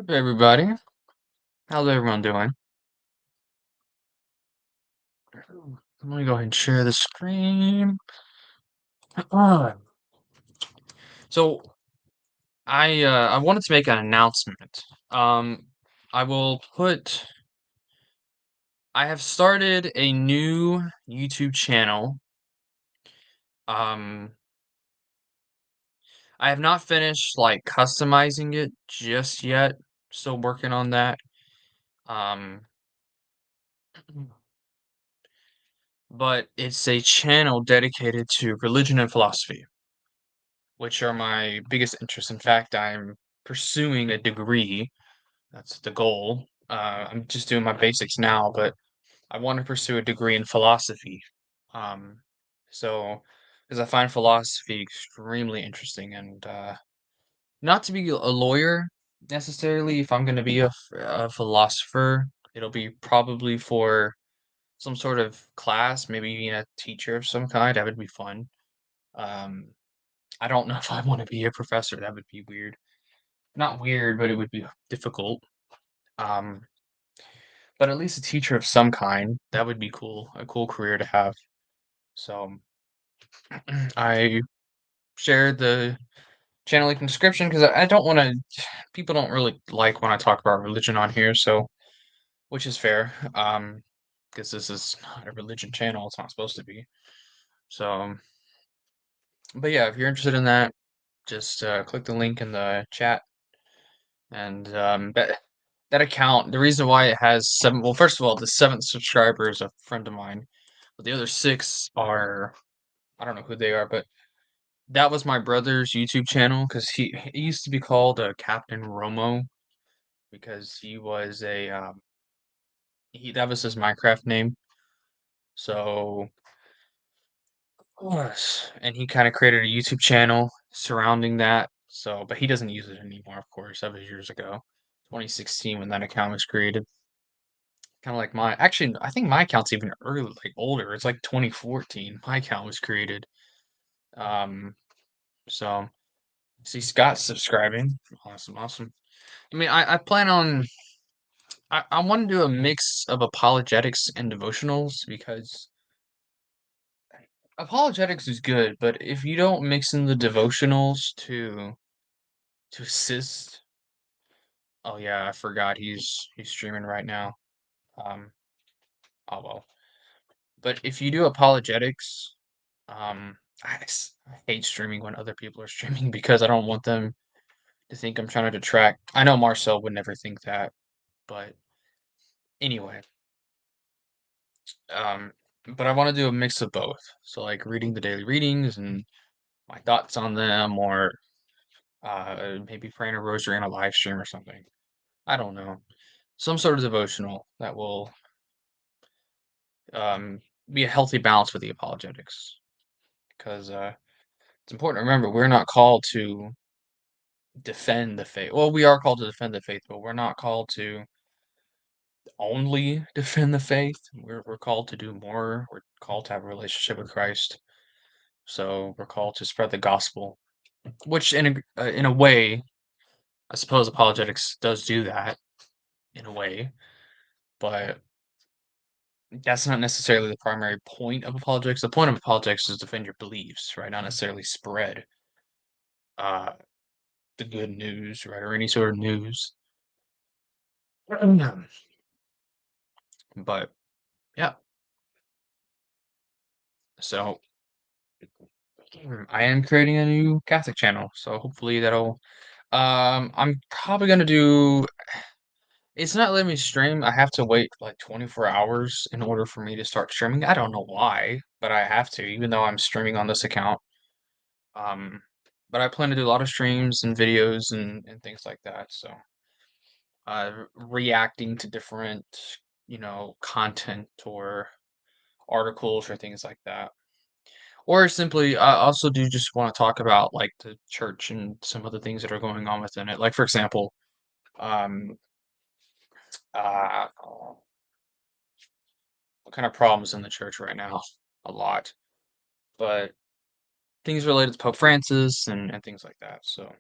Hey everybody, how's everyone doing? Let me go ahead and share the screen. Ah, So I wanted to make an announcement. Um I will put I have started a new YouTube channel. Um I have not finished like customizing it just yet. Still working on that. Um but it's a channel dedicated to religion and philosophy, which are my biggest interests. In fact, I'm pursuing a degree. That's the goal. I'm just doing my basics now, but I want to pursue a degree in philosophy. Um, so, because I find philosophy extremely interesting, and not to be a lawyer necessarily. If I'm going to be a philosopher, it'll be probably for some sort of class, maybe being a teacher of some kind. That would be fun. Um, I don't know if I want to be a professor. That would be weird. Not weird, but it would be difficult. Um, but at least a teacher of some kind, that would be cool, a cool career to have. So I shared the channel link in the description because I don't want to. People don't really like when I talk about religion on here, so which is fair. Because this is not a religion channel, it's not supposed to be. So, but yeah, if you're interested in that, just click the link in the chat. And that account, the reason why it has seven, well, first of all, the seventh subscriber is a friend of mine, but the other six are, I don't know who they are, but that was my brother's YouTube channel because he used to be called Captain Romo because he was a he that was his Minecraft name. So yes, and he kind of created a YouTube channel surrounding that. So, but he doesn't use it anymore, of course. That was years ago, 2016 when that account was created. Kind of like my actually, I think my account's even early, like older. It's like 2014. My account was created. Um, so see Scott subscribing. Awesome, awesome. I mean, I plan on I want to do a mix of apologetics and devotionals because apologetics is good, but if you don't mix in the devotionals to assist, oh yeah, I forgot he's streaming right now. Um, oh well. But if you do apologetics, I hate streaming when other people are streaming because I don't want them to think I'm trying to detract. I know Marcel would never think that, but anyway, um, but I want to do a mix of both. So like reading the daily readings and my thoughts on them, or maybe praying a rosary on a live stream or something. I don't know, some sort of devotional that will um, be a healthy balance with the apologetics because it's important to remember we're not called to defend the faith. Well, we are called to defend the faith, but we're not called to only defend the faith. We're called to do more. We're called to have a relationship with Christ. So we're called to spread the gospel, which in a way, I suppose apologetics does do that in a way, but that's not necessarily the primary point of apologetics. The point of apologetics is defend your beliefs, right? Not necessarily spread uh, the good news, right, or any sort of news. But yeah, so I am creating a new Catholic channel, so hopefully that'll. I'm probably gonna do. It's not letting me stream. I have to wait like 24 hours in order for me to start streaming. I don't know why, but I have to, even though I'm streaming on this account. Um, but I plan to do a lot of streams and videos and things like that. So, reacting to different, content or articles or things like that. Or simply, I also do just want to talk about like the church and some of the things that are going on within it. Like, for example, um, uh, what kind of problems in the church right now? A lot, but things related to Pope Francis and things like that. So,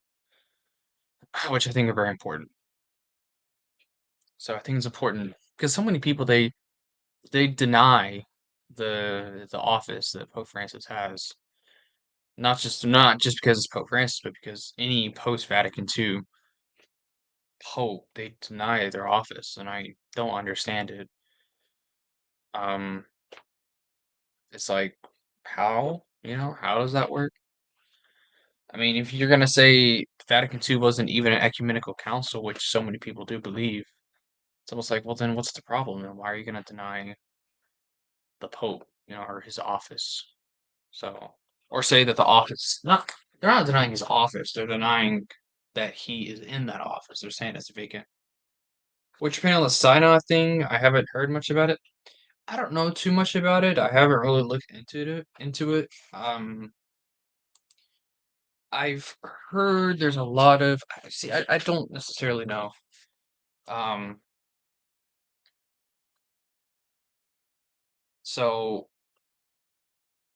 which I think are very important. So I think it's important because so many people they deny the office that Pope Francis has. Not just because it's Pope Francis, but because any post Vatican II Pope, they deny their office, and I don't understand it. Um, it's like, how? How does that work? I mean, if you're gonna say Vatican II wasn't even an ecumenical council, which so many people do believe, it's almost like, well, then what's the problem? Then why are you gonna deny the Pope, or his office? So, or say that the office, not they're not denying his office, they're denying that he is in that office. They're saying it's vacant. Which panel the Synod thing, I haven't heard much about it. I don't know too much about it. I haven't really looked into it. I've heard there's a lot of see. I don't necessarily know. Um, so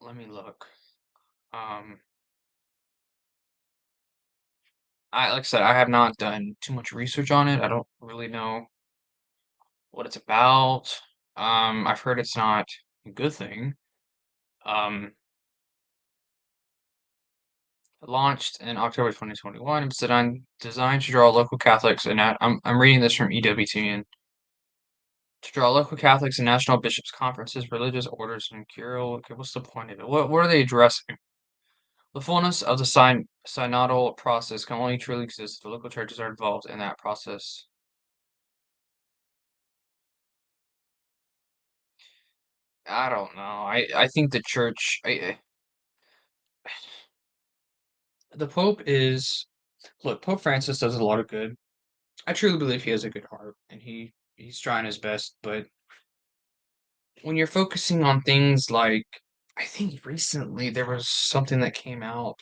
let me look. Um, I like I said, I have not done too much research on it. I don't really know what it's about. I've heard it's not a good thing. Um, launched in October 2021. It's designed to draw local Catholics and I'm reading this from EWTN. To draw local Catholics and national bishops' conferences, religious orders, and curial. Okay, what's the point of it? What are they addressing? The fullness of the synodal process can only truly exist if the local churches are involved in that process. I don't know. I think the church. The Pope is look. Pope Francis does a lot of good. I truly believe he has a good heart, and he's trying his best. But when you're focusing on things like, I think recently there was something that came out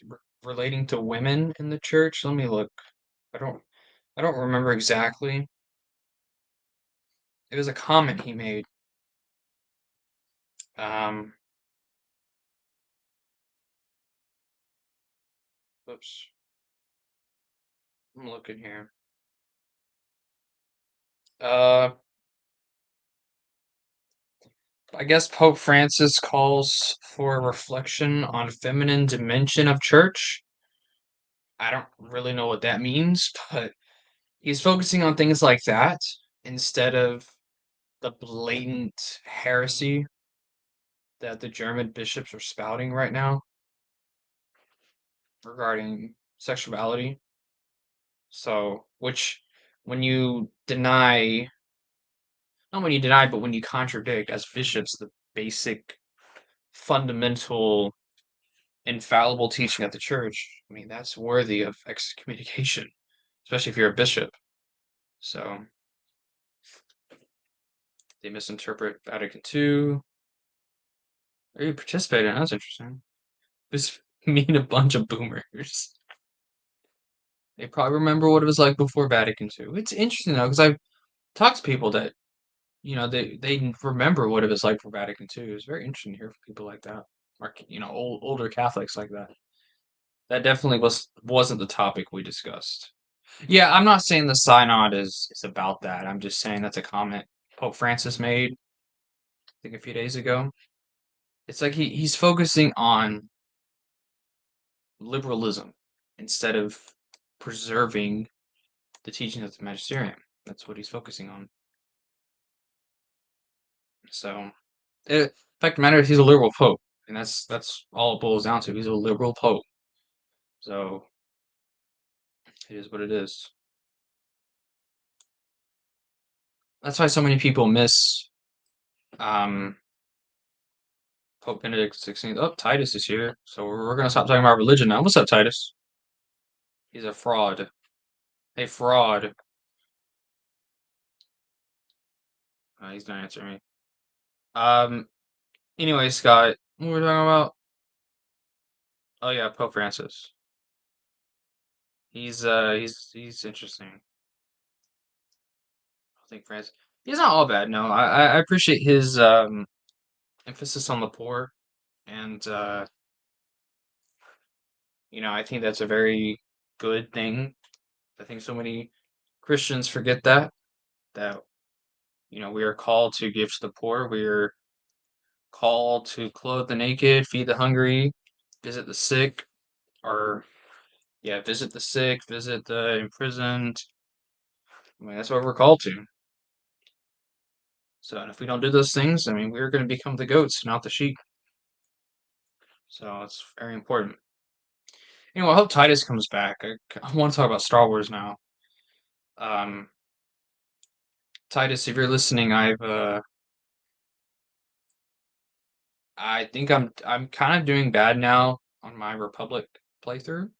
relating to women in the church. Let me look. I don't I don't remember exactly. It was a comment he made. Um, oops. I'm looking here. Uh, I guess Pope Francis calls for a reflection on feminine dimension of church. I don't really know what that means, but he's focusing on things like that instead of the blatant heresy that the German bishops are spouting right now regarding sexuality. So, which when you deny, not when you deny, but when you contradict as bishops the basic, fundamental, infallible teaching of the church, I mean, that's worthy of excommunication, especially if you're a bishop. So, they misinterpret Vatican II. Are you participating? That's interesting. This mean a bunch of boomers. They probably remember what it was like before Vatican II. It's interesting though, because I've talked to people that they remember what it was like for Vatican II. It's very interesting to hear from people like that, or older Catholics like that. That definitely wasn't the topic we discussed. Yeah, I'm not saying the synod is about that. I'm just saying that's a comment Pope Francis made, I think a few days ago. It's like he's focusing on liberalism instead of preserving the teachings of the magisterium. That's what he's focusing on. So, fact of the matter is, he's a liberal pope, and that's all it boils down to. He's a liberal pope. So it is what it is. That's why so many people miss um, Pope Benedict XVI. Oh, Titus is here, so we're gonna stop talking about religion now. What's up, Titus? He's a fraud. Hey, fraud. He's gonna answer me. Um. Anyway, Scott, what were we talking about? Oh yeah, Pope Francis. He's interesting. I think Francis. He's not all bad. No, I appreciate his emphasis on the poor, and I think that's a very good thing. I think so many Christians forget that We are called to give to the poor. We are called to clothe the naked, feed the hungry, visit the sick, or yeah, visit the sick, visit the imprisoned. I mean, that's what we're called to. So, and if we don't do those things, I mean, we're going to become the goats, not the sheep. So it's very important. Anyway, I hope Titus comes back. I want to talk about Star Wars now. Um, Titus, if you're listening, I think I'm kind of doing bad now on my Republic playthrough.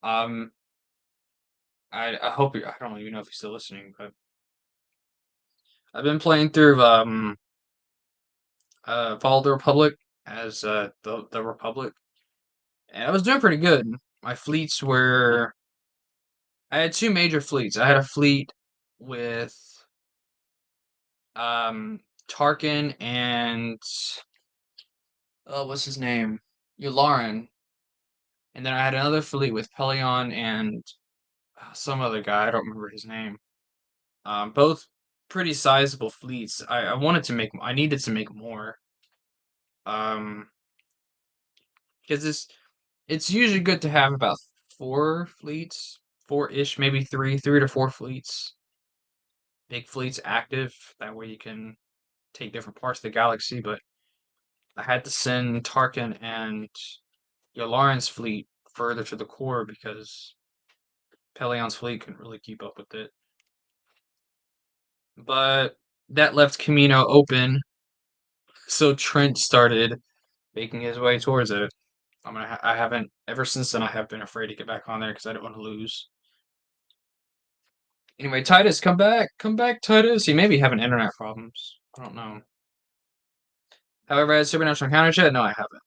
Um, I hope I don't even know if he's still listening, but I've been playing through Follow the Republic as the Republic, and I was doing pretty good. My fleets were I had two major fleets. I had a fleet with um Tarkin and oh, what's his name? Yularen. And then I had another fleet with Pelion and some other guy. I don't remember his name. Both pretty sizable fleets. I wanted to make. I needed to make more. Um, because it's usually good to have about four fleets, four-ish, maybe three to four fleets, big fleets active. That way you can take different parts of the galaxy. But I had to send Tarkin and Yularen's fleet further to the core because Pelion's fleet couldn't really keep up with it. But that left Camino open, so Trent started making his way towards it. I haven't ever since then. I have been afraid to get back on there because I don't want to lose. Anyway, Titus, come back, Titus. He may be having internet problems. I don't know. However, as Supernatural Encounter Chat, no, I haven't.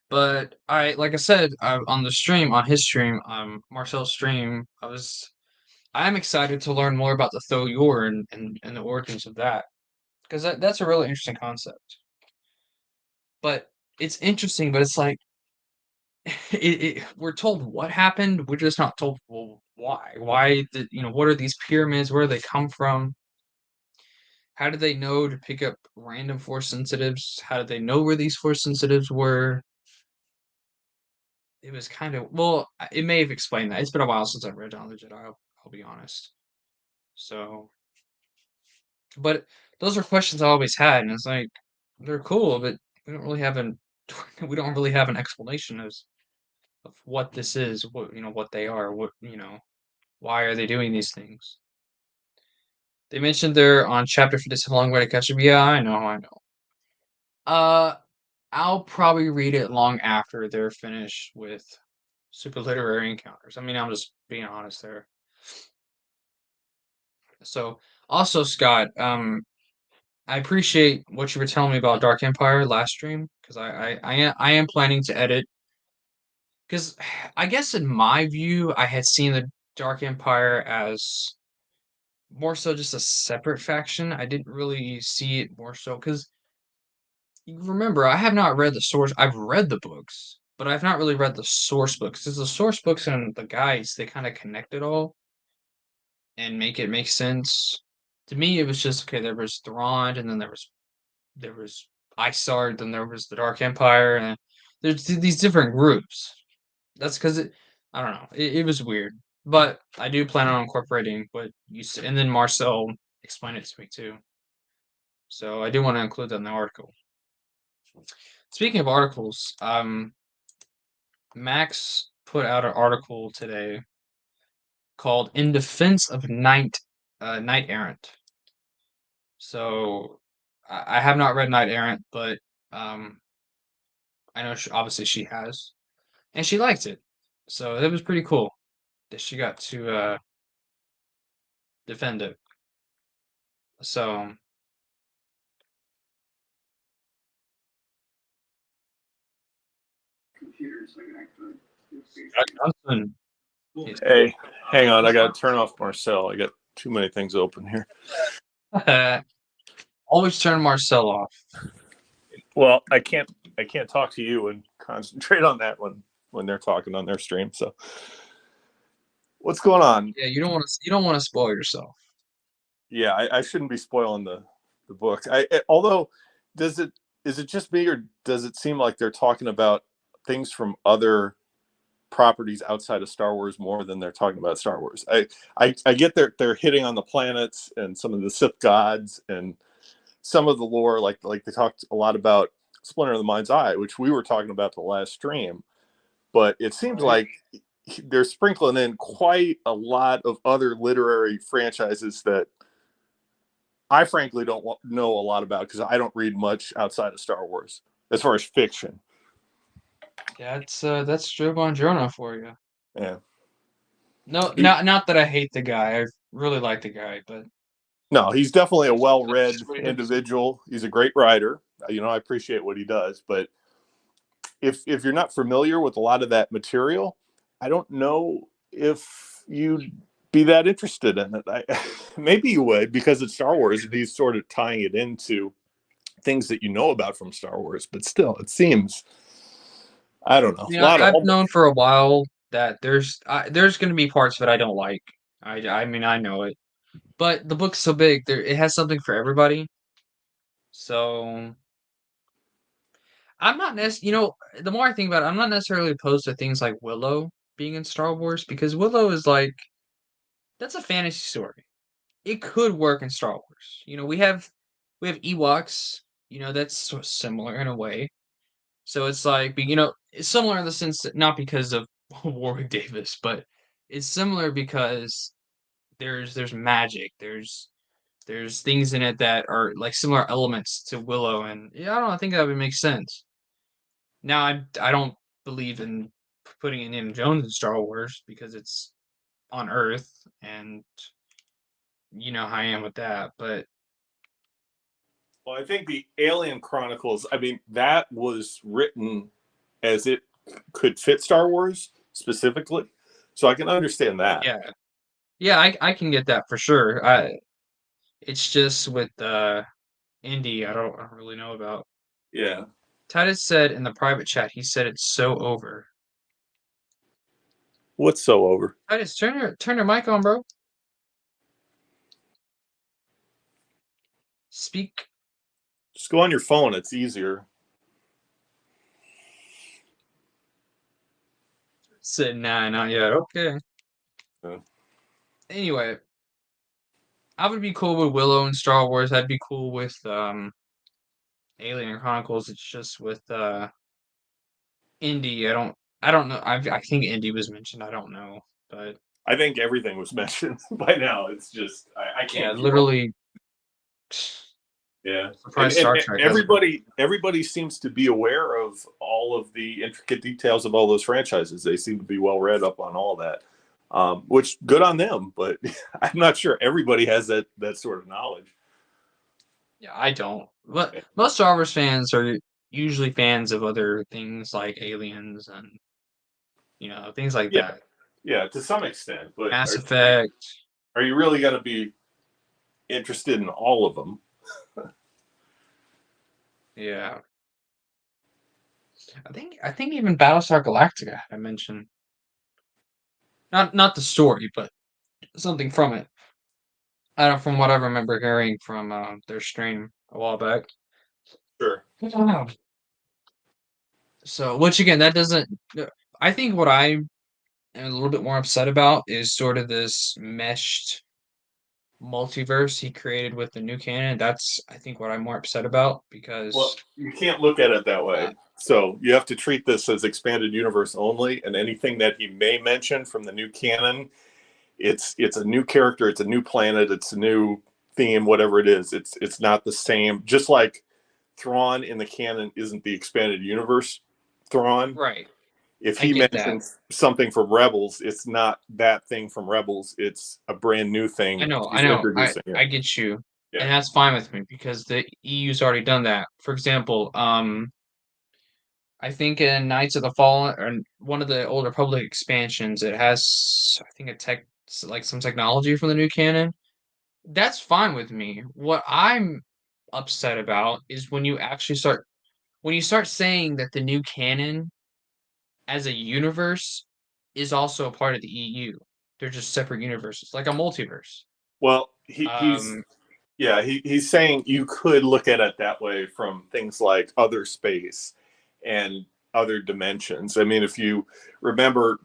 But like I said, on the stream, on his stream, Marcel's stream, I'm excited to learn more about the Thoyor and the origins of that because that's a really interesting concept. But it's interesting, but it's like we're told what happened. We're just not told well why. Why what are these pyramids? Where do they come from? How did they know to pick up random force sensitives? How did they know where these force sensitives were? It was kind of well, it may have explained that. It's been a while since I've read Dawn of the Jedi. I'll be honest. So, but those are questions I always had, and it's like they're cool, but we don't really have an we don't really have an explanation of what this is, what they are, why are they doing these things? They mentioned they're on chapter 57, Long Way to Catch Up. Yeah, I know. Uh, I'll probably read it long after they're finished with Super Literary Encounters. I mean, I'm just being honest there. So, also, Scott, I appreciate what you were telling me about Dark Empire last stream because I am planning to edit because I guess in my view I had seen the Dark Empire as more so just a separate faction. I didn't really see it more so because you remember I have not read the source. I've read the books, but I've not really read the source books. Because the source books and the guides they kind of connect it all and make it make sense. To me, it was just okay. There was Thrawn, and then there was Isard, then there was the Dark Empire, and there's these different groups. That's because I don't know. It was weird, but I do plan on incorporating what you said, and then Marcel explained it to me too. So I do want to include that in the article. Speaking of articles, Max put out an article today called "In Defense of Knight Errant." So I have not read Knight Errant, but um, I know obviously she has, and she liked it. So it was pretty cool that she got to defend it. So Scott Johnson is Hey, hang on. I got to turn off Marcel. I got too many things open here. always turn Marcel off. Well, I can't talk to you and concentrate on that when they're talking on their stream. So, what's going on? Yeah, you don't want to spoil yourself. Yeah, I shouldn't be spoiling the book. Although, does it is it just me, or does it seem like they're talking about things from other properties outside of Star Wars more than they're talking about Star Wars? I get they're hitting on the planets and some of the Sith gods and some of the lore, like they talked a lot about Splinter of the Mind's Eye, which we were talking about the last stream. But it seems Right. like they're sprinkling in quite a lot of other literary franchises that I frankly don't know a lot about because I don't read much outside of Star Wars as far as fiction. That's Joe Bongiorno for you. Yeah. No, He, not that I hate the guy. I really like the guy, but no, he's definitely a that's well-read just what he does. individual. He's a great writer. I appreciate what he does, but if you're not familiar with a lot of that material, I don't know if you'd be that interested in it. Maybe you would because it's Star Wars and he's sort of tying it into things that you know about from Star Wars, but still, it seems I don't know You a know, lot of. I've known for a while that there's going to be parts that I don't like. I mean, I know it, but the book's so big, it has something for everybody. So I'm not necessarily, the more I think about it, I'm not necessarily opposed to things like Willow being in Star Wars because Willow is like that's a fantasy story. It could work in Star Wars. We have Ewoks. That's similar in a way. So it's like, it's similar in the sense that not because of Warwick Davis, but it's similar because there's magic. There's things in it that are like similar elements to Willow, and yeah, I don't know, I think that would make sense. Now I don't believe in putting Indiana Jones in Star Wars because it's on Earth, and you know how I am with that. But Well, I think the Alien Chronicles, I mean, that was written as it could fit Star Wars specifically. So I can understand that. yeah, yeah, I can get that for sure. It's just with Indy, I don't really know about. Yeah. Titus said in the private chat, he said it's so over. What's so over? Titus, turn your mic on, bro. Speak. Just go on your phone. It's easier. Said nah, not yet. Okay. Yeah. Anyway, I would be cool with Willow and Star Wars. I'd be cool with Alien Chronicles. It's just with Indy. I don't know. I think Indy was mentioned. I don't know, but I think everything was mentioned by now. It's just I yeah, can't keep up. literally. Yeah, and Surprised Star Trek hasn't. everybody seems to be aware of all of the intricate details of all those franchises. They seem to be well read up on all that, which good on them. But I'm not sure everybody has that sort of knowledge. Yeah, I don't. But most Star Wars fans are usually fans of other things like Aliens and things like Yeah, that. yeah, to some extent. But Mass Effect. are you really going to be interested in all of them? Yeah. I think even Battlestar Galactica I mentioned. Not the story, but something from it. I don't from what I remember hearing from their stream a while back. Sure. Wow. So, which again, that doesn't. I think what I am a little bit more upset about is sort of this meshed multiverse he created with the new canon. That's I think what I'm more upset about Well, because you can't look at it that uh, way. So you have to treat this as expanded universe only, and anything that he may mention from the new canon, it's a new character, it's a new planet, it's a new theme, whatever it is. It's not the same. Just like Thrawn in the canon isn't the expanded universe Thrawn. right, If I he get that. mentions something from Rebels, it's not that thing from Rebels. It's a brand new I thing know, I he's know, I introducing. Yeah. I get you, Yeah. and that's fine with me because the EU's already done that. For example, I think in Knights of the Fallen or one of the Old Republic expansions, it has I think like some technology from the new canon. That's fine with me. What I'm upset about is when you start saying that the new canon as a universe is also a part of the EU. They're just separate universes, like a multiverse. Well, he's Um, yeah, he's saying you could look at it that way from things like other space and other dimensions. I mean, if you remember,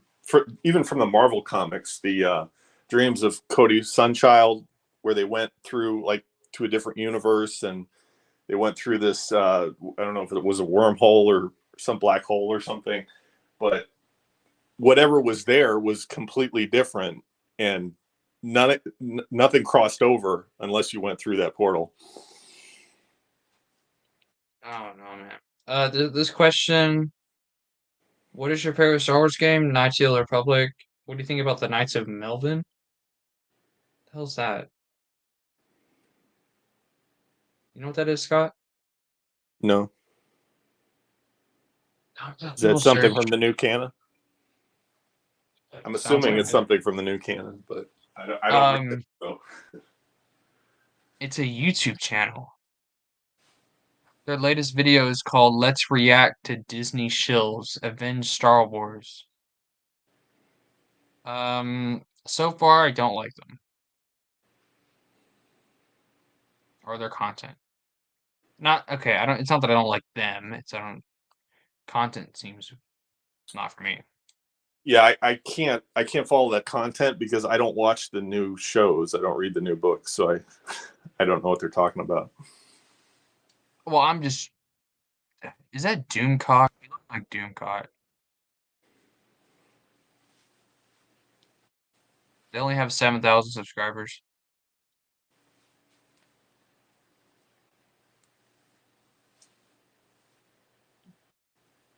even from the Marvel comics, the dreams of Cody Sunchild, where they went through like to a different universe and they went through this. I don't know if it was a wormhole or some black hole or something, but whatever was there was completely different, and nothing crossed over unless you went through that portal. I don't know, man. This question: what is your favorite Star Wars game? Knights of the Old Republic. What do you think about the Knights of Melvin? The hell's that? You know what that is, Scott? No, is that Little something search. from the new canon? I'm Sounds assuming like it's it. something from the new canon, but I don't read it. Um, So. it's a YouTube channel. Their latest video is called "Let's React to Disney Shills Avenge Star Wars." So far I don't like them or their content. Not okay. I don't. It's not that I don't like them. It's I don't. Content seems not for me. Yeah, I can't follow that content because I don't watch the new shows. I don't read the new books, so I don't know what they're talking about. Well, I'm just. Is that Doomcock? You look like Doomcock. They only have 7,000 subscribers.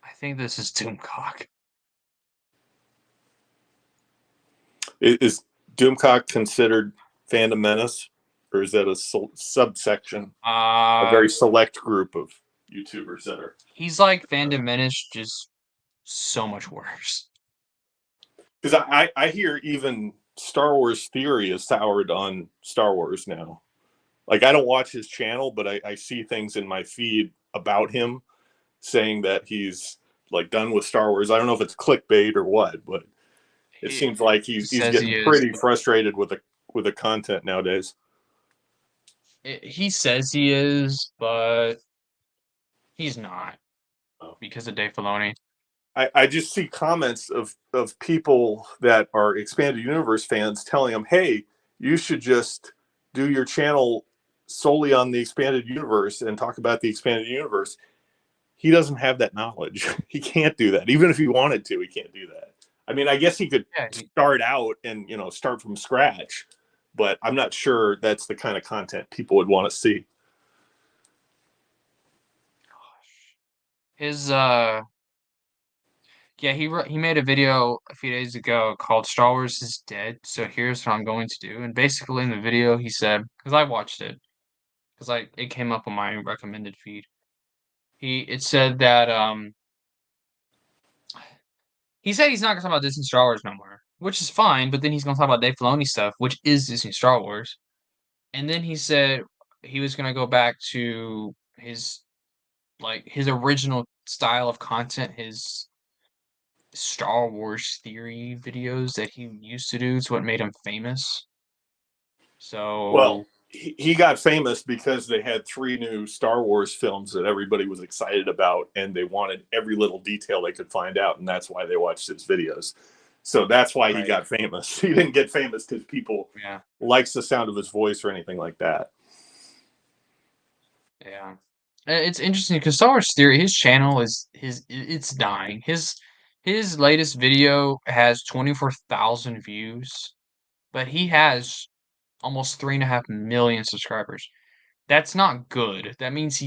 I think this is Doomcock. Is Doomcock considered fandom menace, or is that a subsection, a Uh, very select group of YouTubers that are? he's like Fandom Menace, just so much worse. Because I hear even Star Wars theory is soured on Star Wars now. Like I don't watch his channel, but I see things in my feed about him saying that he's like done with Star Wars. I don't know if it's clickbait or what, but it He seems like he's says getting he is. pretty frustrated with the content nowadays. He says he is, but he's not Oh. because of Dave Filoni. I just see comments of people that are expanded universe fans telling him, hey, you should just do your channel solely on the expanded universe and talk about the expanded universe. He doesn't have that knowledge. He can't do that. Even if he wanted to, he can't do that. I mean, I guess he could Yeah, start out and start from scratch, but I'm not sure that's the kind of content people would want to see. his yeah, he made a video a few days ago called "Star Wars is Dead." So here's what I'm going to do. And basically in the video he said, because I watched it, because it came up on my recommended feed. It said that he said he's not gonna talk about Disney Star Wars no more, which is fine. But then he's gonna talk about Dave Filoni stuff, which is Disney Star Wars. And then he said he was gonna go back to his original style of content, his Star Wars theory videos that he used to do. It's what made him famous. Well, So he got famous because they had 3 new Star Wars films that everybody was excited about, and they wanted every little detail they could find out, and that's why they watched his videos. So that's why he right, got famous. He didn't get famous because people yeah, likes the sound of his voice or anything like that. yeah. It's interesting because Star Wars theory, his channel it's dying. His latest video has 24,000 views, but he has almost 3.5 million subscribers. That's not good. That means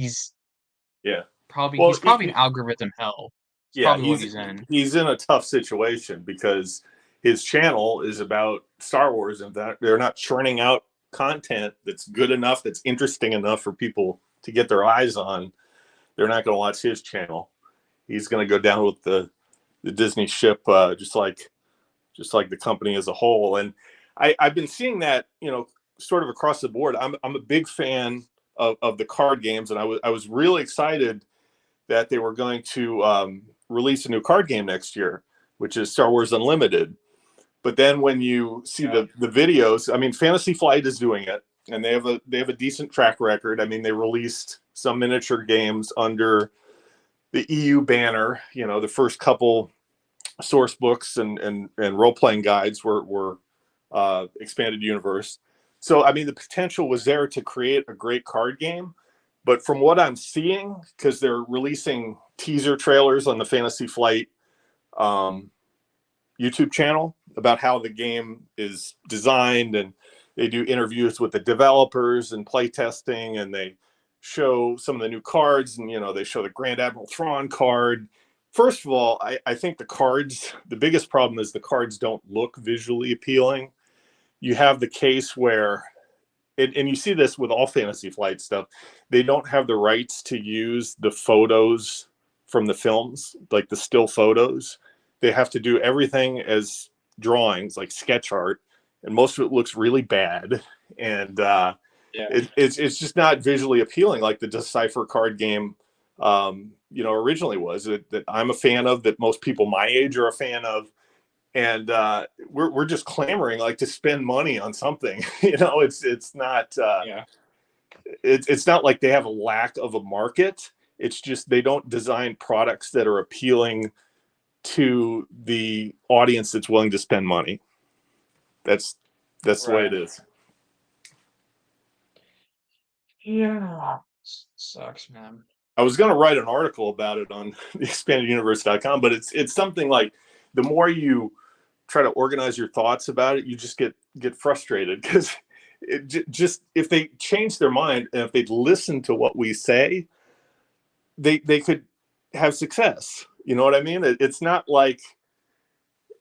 Yeah. probably Well, he's probably in algorithm hell. It's yeah, probably what he's in. he's in a tough situation because his channel is about Star Wars, and that they're not churning out content that's good enough, that's interesting enough for people to get their eyes on. They're not going to watch his channel. He's going to go down with the Disney ship, just like the company as a whole. And I've been seeing that, sort of across the board. I'm a big fan of the card games, and I was really excited that they were going to release a new card game next year, which is Star Wars Unlimited. But then when you see the videos, I mean, Fantasy Flight is doing it, and they have a decent track record. I mean, they released some miniature games under the EU banner. You know, the first couple source books and role playing guides were expanded universe. So I mean, the potential was there to create a great card game. But from what I'm seeing, because they're releasing teaser trailers on the Fantasy Flight YouTube channel about how the game is designed, and they do interviews with the developers and play testing, and they show some of the new cards, and they show the Grand Admiral Thrawn card. First of all, I think the biggest problem is the cards don't look visually appealing. You have the case where, and you see this with all Fantasy Flight stuff, they don't have the rights to use the photos from the films, like the still photos. They have to do everything as drawings, like sketch art, and most of it looks really bad. And it's just not visually appealing like the Decipher card game, originally was. That I'm a fan of, that most people my age are a fan of, and we're just clamoring like to spend money on something. It's not it's not like they have a lack of a market. It's just they don't design products that are appealing to the audience that's willing to spend money. That's the way it is. Yeah. Sucks, man. I was going to write an article about it on theexpandeduniverse.com, but it's something like, the more you try to organize your thoughts about it, you just get frustrated, because just if they change their mind and if they'd listen to what we say, they could have success. You know what I mean? It's not like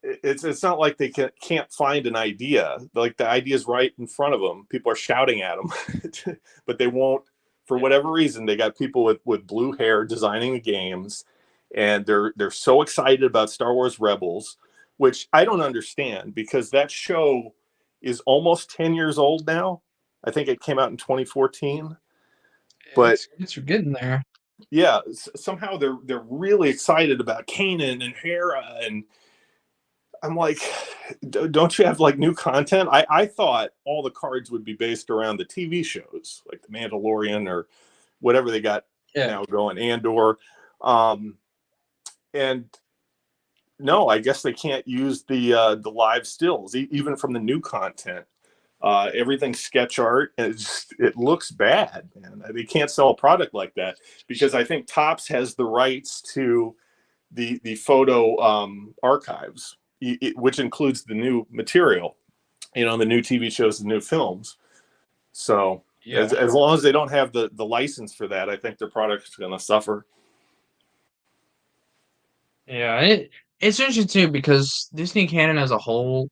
they can't find an idea. Like, the idea is right in front of them. People are shouting at them, but they won't. For whatever reason, they got people with blue hair designing the games, and they're so excited about Star Wars Rebels, which I don't understand, because that show is almost 10 years old now. I think it came out in 2014. But it's getting there. Yeah, somehow they're really excited about Kanan and Hera, and I'm like, don't you have like new content? I thought all the cards would be based around the TV shows, like The Mandalorian or whatever they got now going, Andor. And no, I guess they can't use the live stills, even from the new content. Everything's sketch art, and it looks bad, man. They can't sell a product like that, because I think Topps has the rights to the photo archives, which includes the new material, the new TV shows, the new films. So as long as they don't have the license for that, I think their product is going to suffer. Yeah, it's interesting too, because Disney canon as a whole,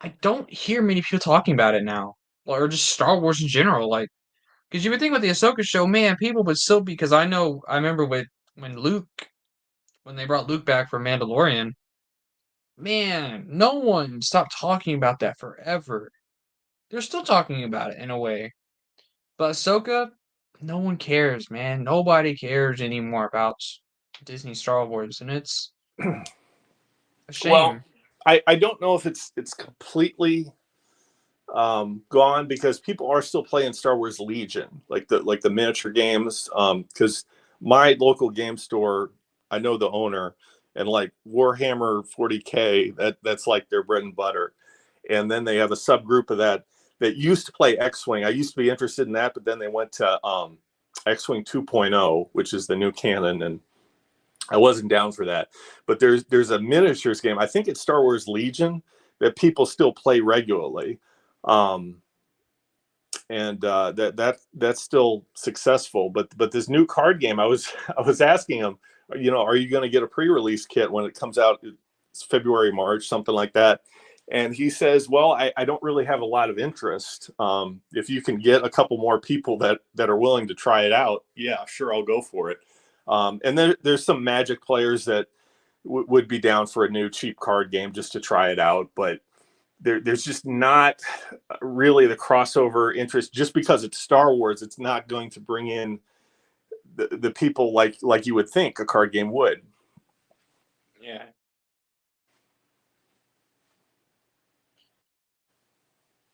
I don't hear many people talking about it now, or just Star Wars in general. Like, because you would think with the Ahsoka show, man, people would still be. Because I remember when they brought Luke back for Mandalorian, man, no one stopped talking about that forever. They're still talking about it in a way, but Ahsoka, no one cares, man. Nobody cares anymore about Disney Star Wars, and it's a shame. Well, I don't know if it's completely gone, because people are still playing Star Wars Legion, like the miniature games. Because my local game store, I know the owner, and like Warhammer 40K, that's like their bread and butter. And then they have a subgroup of that used to play X-Wing. I used to be interested in that, but then they went to X-Wing 2.0, which is the new canon, and I wasn't down for that. But there's a miniatures game, I think it's Star Wars Legion, that people still play regularly. And that's still successful. But this new card game, I was asking him, are you going to get a pre-release kit when it comes out? It's February, March, something like that. And he says, well, I don't really have a lot of interest. If you can get a couple more people that are willing to try it out, yeah, sure, I'll go for it. And there's some Magic players that would be down for a new cheap card game just to try it out. But there's just not really the crossover interest. Just because it's Star Wars, it's not going to bring in the people like you would think a card game would. Yeah.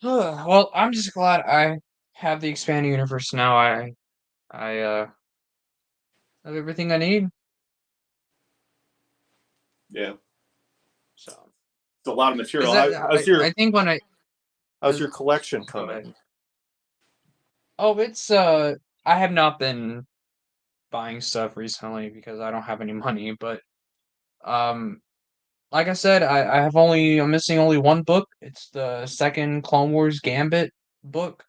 Well, I'm just glad I have the expanding universe now. I have everything I need. Yeah, So, it's a lot of material. because that I think when I how's your collection go coming? ahead. Oh, it's I have not been buying stuff recently because I don't have any money, but um like I said, I'm missing only one book. It's the second Clone Wars Gambit book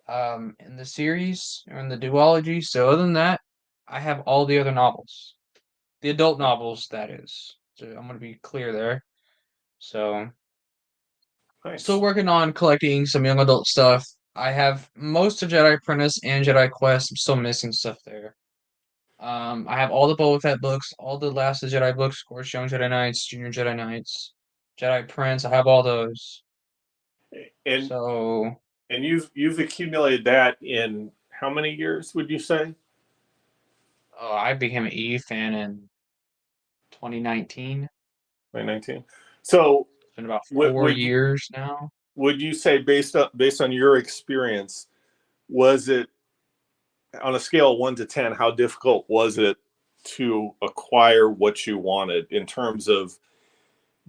in the series or in the duology. So other than that, I have all the other novels. The adult novels, that is. So I'm gonna be clear there. So still Nice. working on collecting some young adult stuff. I have most of Jedi Apprentice and Jedi Quest. I'm still missing stuff there. I have all the Boba Fett books, all the Last of the Jedi books, of course, Young Jedi Knights, Junior Jedi Knights, Jedi Prince. I have all those. And So, you've accumulated that in how many years would you say? I became an E fan in 2019. 2019. So It's been about would, 4 years now. would you say based on your experience, was it on a scale of 1 to 10, how difficult was it to acquire what you wanted in terms of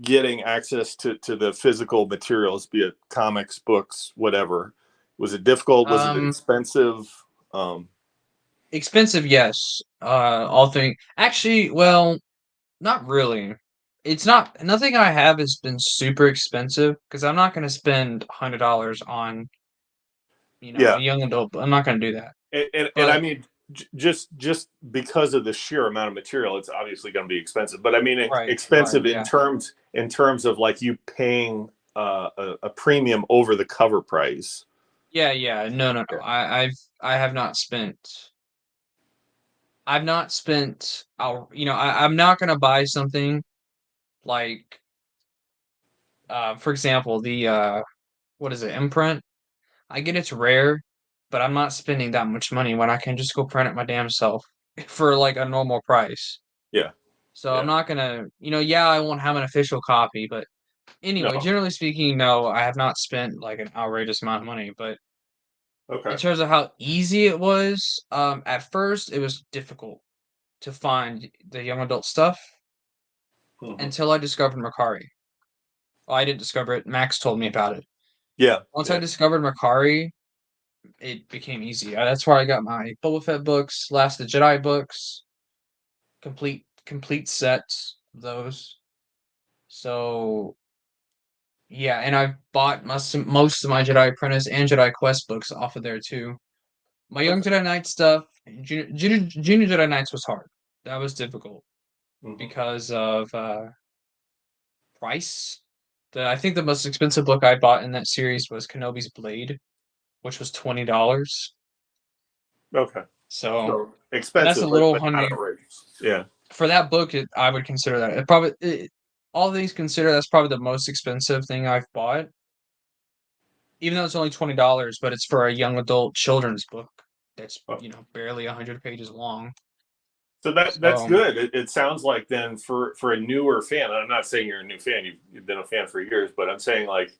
getting access to the physical materials, be it comics, books, whatever? Was it difficult? Was it Um, expensive? Um, Expensive, yes. All thing actually, well, not really. It's not nothing I have has been super expensive because I'm not gonna spend $100 on, a yeah, young adult. I'm not gonna do that. and I But mean, just because of the sheer amount of material, it's obviously going to be expensive. But I mean, right, expensive yeah. in terms of like you paying a premium over the cover price. Yeah, yeah. No, no, no. Yeah. I have not spent I've not spent I'm not gonna buy something like for example, the what is it, imprint? I get it's rare, but I'm not spending that much money when I can just go print it my damn self for like a normal price. Yeah. So I'm Yeah. not gonna, yeah, I won't have an official copy, but anyway, No. generally speaking, no, I have not spent like an outrageous amount of money, but in Okay. terms of how easy it was, at first it was difficult to find the young adult stuff Hmm. until I discovered Mercari. Well, I didn't discover it. Max told me about it. Yeah. Once I Yeah. discovered Mercari, it became easy. That's where I got my Boba Fett books, Last of the Jedi books, complete sets of those. So yeah, and I've bought most of my Jedi Apprentice and Jedi Quest books off of there too. My Young Okay. Jedi Knight stuff, Junior Jedi Knights was hard. That was difficult Hmm. because of price. I think the most expensive book I bought in that series was Kenobi's Blade, which was $20. Okay. So So that's a expensive, little but not honey outrageous. Yeah. for that book. I would consider that all things considered, that's probably the most expensive thing I've bought. Even though it's only $20, but it's for a young adult children's book that's Oh. barely 100 pages long. So that's So good. It sounds like then for a newer fan, I'm not saying you're a new fan, you've been a fan for years, but I'm saying like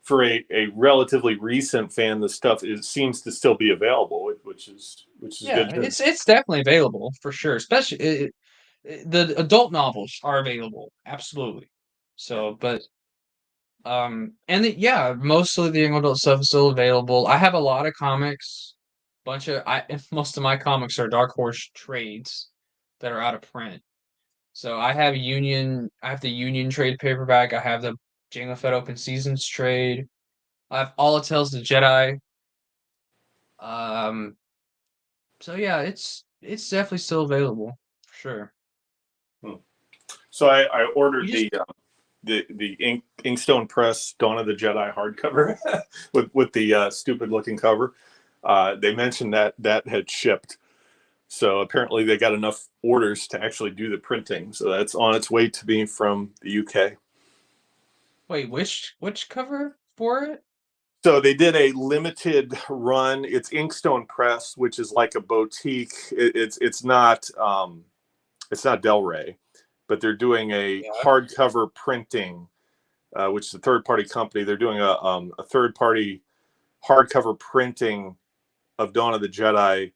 for a relatively recent fan, the stuff seems to still be available, which is yeah, good too. it's definitely available for sure. Especially the adult novels are available, absolutely. Yeah. So, but yeah, mostly the young adult stuff is still available. I have a lot of comics. Most of my comics are Dark Horse trades that are out of print. So I have the Union trade paperback. I have the Jango Fett Open Seasons trade. I have all of Tales of the Jedi. Um, so yeah, it's definitely still available for sure. Hmm. So I You ordered just the Inkstone Press Dawn of the Jedi hardcover with the stupid looking cover. They mentioned that had shipped. So apparently they got enough orders to actually do the printing. So that's on its way to me from the UK. wait, which cover for it? So they did a limited run. It's Inkstone Press, which is like a boutique. It's not Del Rey, but they're doing a Yeah. hardcover printing which is a third party company. They're doing a third party hardcover printing of Dawn of the Jedi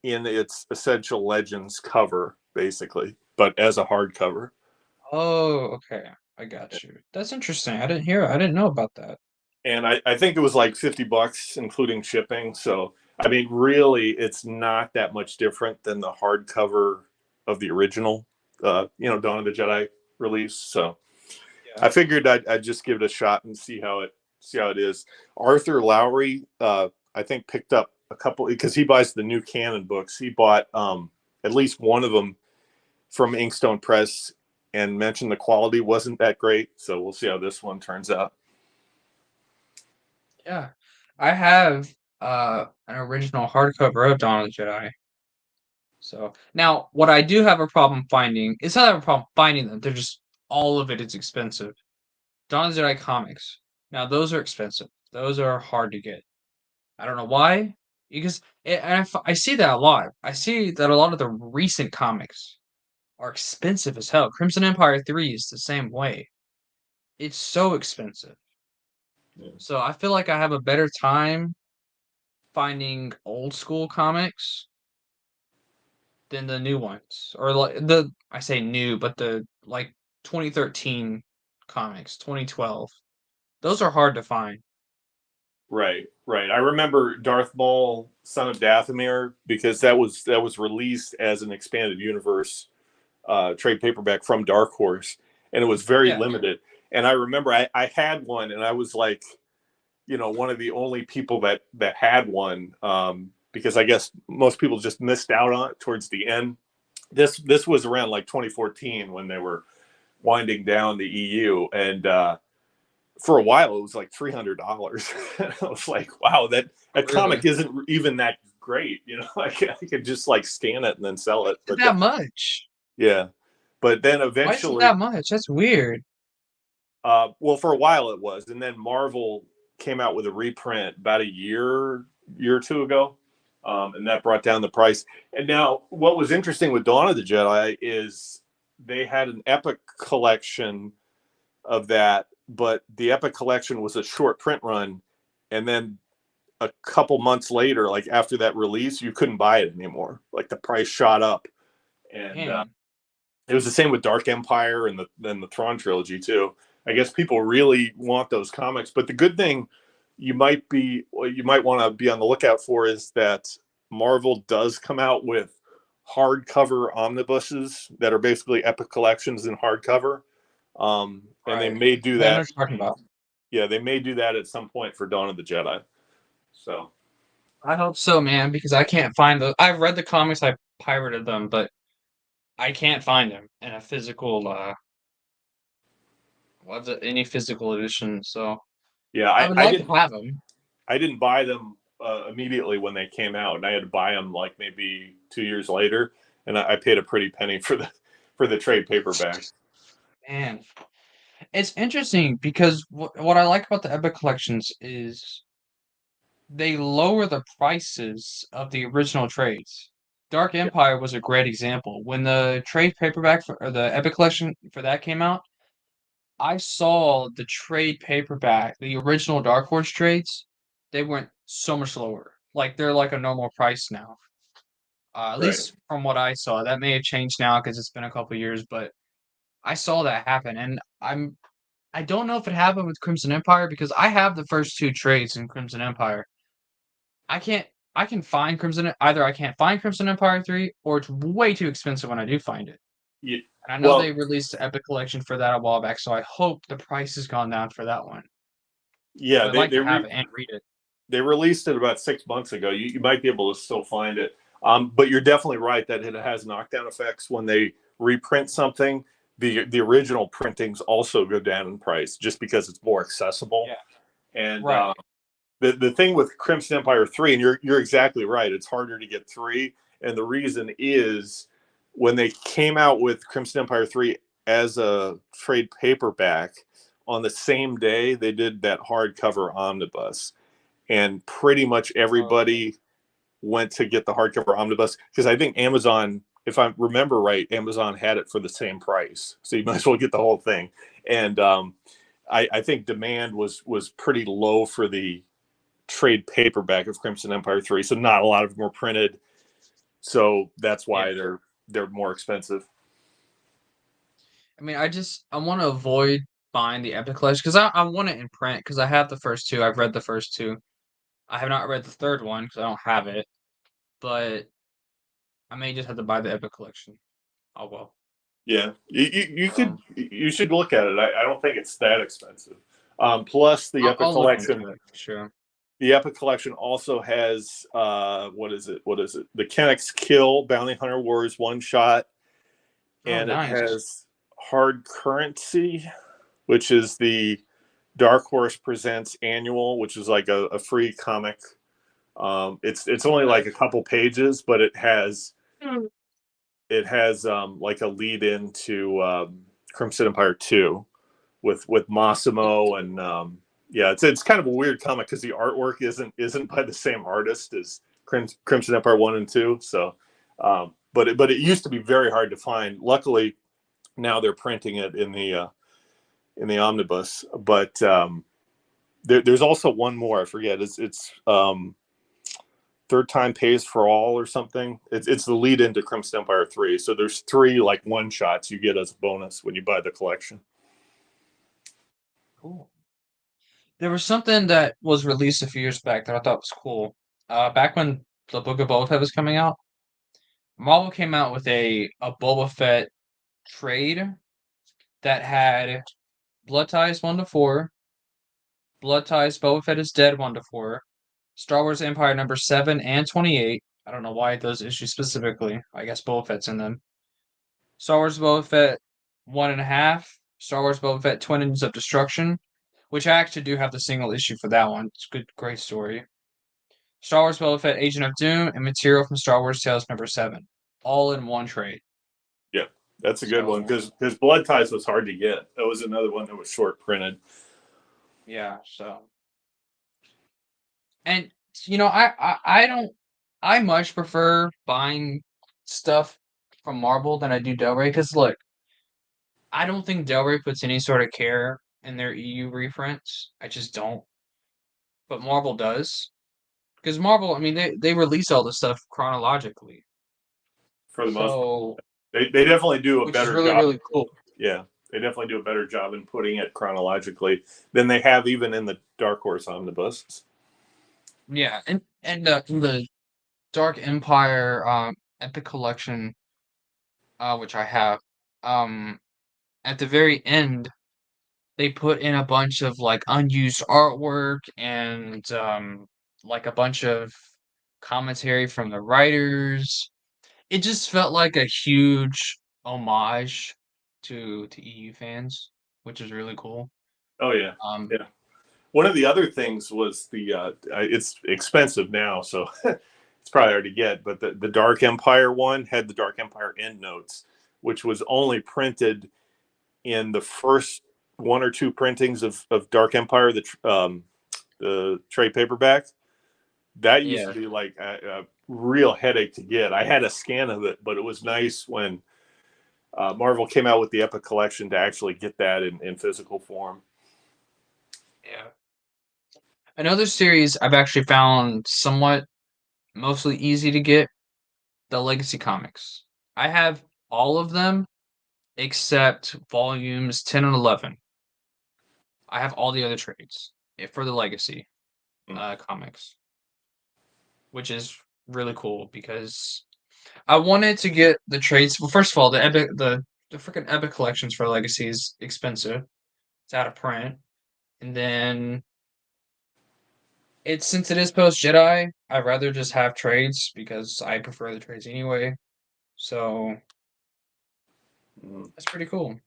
in its Essential Legends cover, basically, but as a hardcover. Oh, okay. I got you. That's interesting. I didn't know about that. And I think it was like $50, including shipping. So, I mean, really, it's not that much different than the hardcover of the original, Dawn of the Jedi release. So, Yeah. I figured I'd just give it a shot and see how it is. Arthur Lowry, I think, picked up a couple because he buys the new canon books. He bought at least one of them from Inkstone Press and mentioned the quality wasn't that great. So we'll see how this one turns out. Yeah. I have an original hardcover of Dawn of the Jedi. So now what I do have a problem finding, it's not a problem finding them, they're just all of it is expensive. Dawn of the Jedi comics. Now those are expensive. Those are hard to get. I don't know why. Because I see that a lot. I see that a lot of the recent comics are expensive as hell. Crimson Empire 3 is the same way. It's so expensive. Yeah. So I feel like I have a better time finding old school comics than the new ones. Or like the I say new, but the like 2013 comics, 2012. Those are hard to find. Right, right. I remember Darth Maul, Son of Dathomir, because that was released as an expanded universe trade paperback from Dark Horse, and it was very Yeah. limited. And I remember I had one, and I was like, one of the only people that had one, because I guess most people just missed out on it towards the end. This was around like 2014 when they were winding down the EU, and for a while it was like $300. I was like, wow, that Really? comic isn't even that great. I could just like scan it and then sell Why it. is it But that much? yeah, but then Why is it eventually, that much? That's weird. well, for a while it was, and then Marvel came out with a reprint about a year or two ago, and that brought down the price. And now, what was interesting with Dawn of the Jedi is they had an Epic collection of that, but the Epic collection was a short print run, and then a couple months later, like after that release, you couldn't buy it anymore. Like the price shot up, and Man. it was the same with Dark Empire and the Thrawn trilogy too. I guess people really want those comics, but the good thing you might want to be on the lookout for is that Marvel does come out with hardcover omnibuses that are basically Epic collections in hardcover, and they Right. may do Yeah, I know that. what you're talking about. Yeah, they may do that at some point for Dawn of the Jedi. So I hope so, man, because I can't find those. I've read the comics, I pirated them, but I can't find them in a physical what's it, any physical edition. So yeah, I I, would I like to didn't have them. I didn't buy them immediately when they came out, and I had to buy them like maybe 2 years later, and I paid a pretty penny for the trade paperback. Man, it's interesting because what I like about the Epic collections is they lower the prices of the original trades. Dark Yeah, Empire was a great example. When the trade paperback or the Epic collection for that came out, I saw the trade paperback, the original Dark Horse trades, they went so much lower. Like they're like a normal price now. At right. least from what I saw. That may have changed now because it's been a couple years, but I saw that happen, and I don't know if it happened with Crimson Empire because I have the first two trades in Crimson Empire. I can't. I can find either I can't find Crimson Empire 3 or it's way too expensive when I do find it. Yeah, And I know they well, released the Epic Collection for that a while back, so I hope the price has gone down for that one. yeah, I'd like to have it and read it. they released it about 6 months ago. You might be able to still find it, but you're definitely right that it has knockdown effects when they reprint something. The original printings also go down in price just because it's more accessible. Yeah. And Right. the thing with Crimson Empire 3, and you're exactly right, it's harder to get 3, and the reason is when they came out with Crimson Empire 3 as a trade paperback, on the same day they did that hardcover omnibus, and pretty much Oh, everybody went to get the hardcover omnibus because I think Amazon, if I remember right, Amazon had it for the same price, so you might as well get the whole thing. And I think demand was pretty low for the trade paperback of Crimson Empire 3, so not a lot of them were printed. So that's Yeah. why they're more expensive. I mean, I want to avoid buying the Epic Collection because I want it in print because I have the first two. I've read the first two. I have not read the third one because I don't have it, but I may just have to buy the Epic Collection. Oh well. Yeah, you could So you should look at it. I don't think it's that expensive. Plus, I'll look into it for sure. The Epic Collection also has what is it? What is it? The Kennex Kill Bounty Hunter Wars one shot, Oh, and it nice. has Hard Currency, which is the Dark Horse Presents annual, which is like a free comic. It's only like a couple pages, but it has like a lead into Crimson Empire 2 with Massimo and yeah, it's kind of a weird comic because the artwork isn't by the same artist as Crimson Empire 1 and 2. So but it used to be very hard to find. Luckily now they're printing it in the omnibus. But there's also one more. I forget. It's Third Time Pays for All or something. It's the lead into Crimson Empire 3. So there's three like one shots you get as a bonus when you buy the collection. Cool. There was something that was released a few years back that I thought was cool. Back when the Book of Boba Fett was coming out, Marvel came out with a Boba Fett trade that had Blood Ties 1 to 4, Blood Ties Boba Fett is Dead 1 to 4, Star Wars Empire number 7 and 28. I don't know why those issues specifically. I guess Boba Fett's in them. Star Wars Boba Fett 1.5, Star Wars Boba Fett Twin Engines of Destruction, which I actually do have the single issue for that one. It's a good, great story. Star Wars Boba Fett Agent of Doom, and material from Star Wars Tales number 7. All in one trade. Yeah, that's a good one So, because Blood Ties was hard to get. That was another one that was short printed. yeah, so. And, I don't, I much prefer buying stuff from Marvel than I do Del Rey, because look, I don't think Del Rey puts any sort of care in their EU reprints. I just don't. But Marvel does. Because Marvel, I mean, they release all this stuff chronologically. For the most part. So, They definitely do a which is better really, job. really cool. Yeah, they definitely do a better job in putting it chronologically than they have even in the Dark Horse omnibus. Yeah, and the Dark Empire Epic Collection, which I have, um, at the very end, they put in a bunch of like unused artwork and like a bunch of commentary from the writers. It just felt like a huge homage to EU fans, which is really cool. Oh yeah, Um, yeah. One of the other things was it's expensive now, so it's probably hard to get. But the Dark Empire one had the Dark Empire endnotes, which was only printed in the first one or two printings of Dark Empire, the trade paperback. That used to yeah, be like a real headache to get. I had a scan of it, but it was nice when Marvel came out with the Epic Collection to actually get that in physical form. yeah. Another series I've actually found somewhat mostly easy to get, the Legacy comics. I have all of them except volumes 10 and 11. I have all the other trades for the Legacy Mm. comics, which is really cool because I wanted to get the trades. Well, first of all, the freaking Epic collections for Legacy is expensive. It's out of print, and then since it is post Jedi, I'd rather just have trades because I prefer the trades anyway. So Mm. that's pretty cool.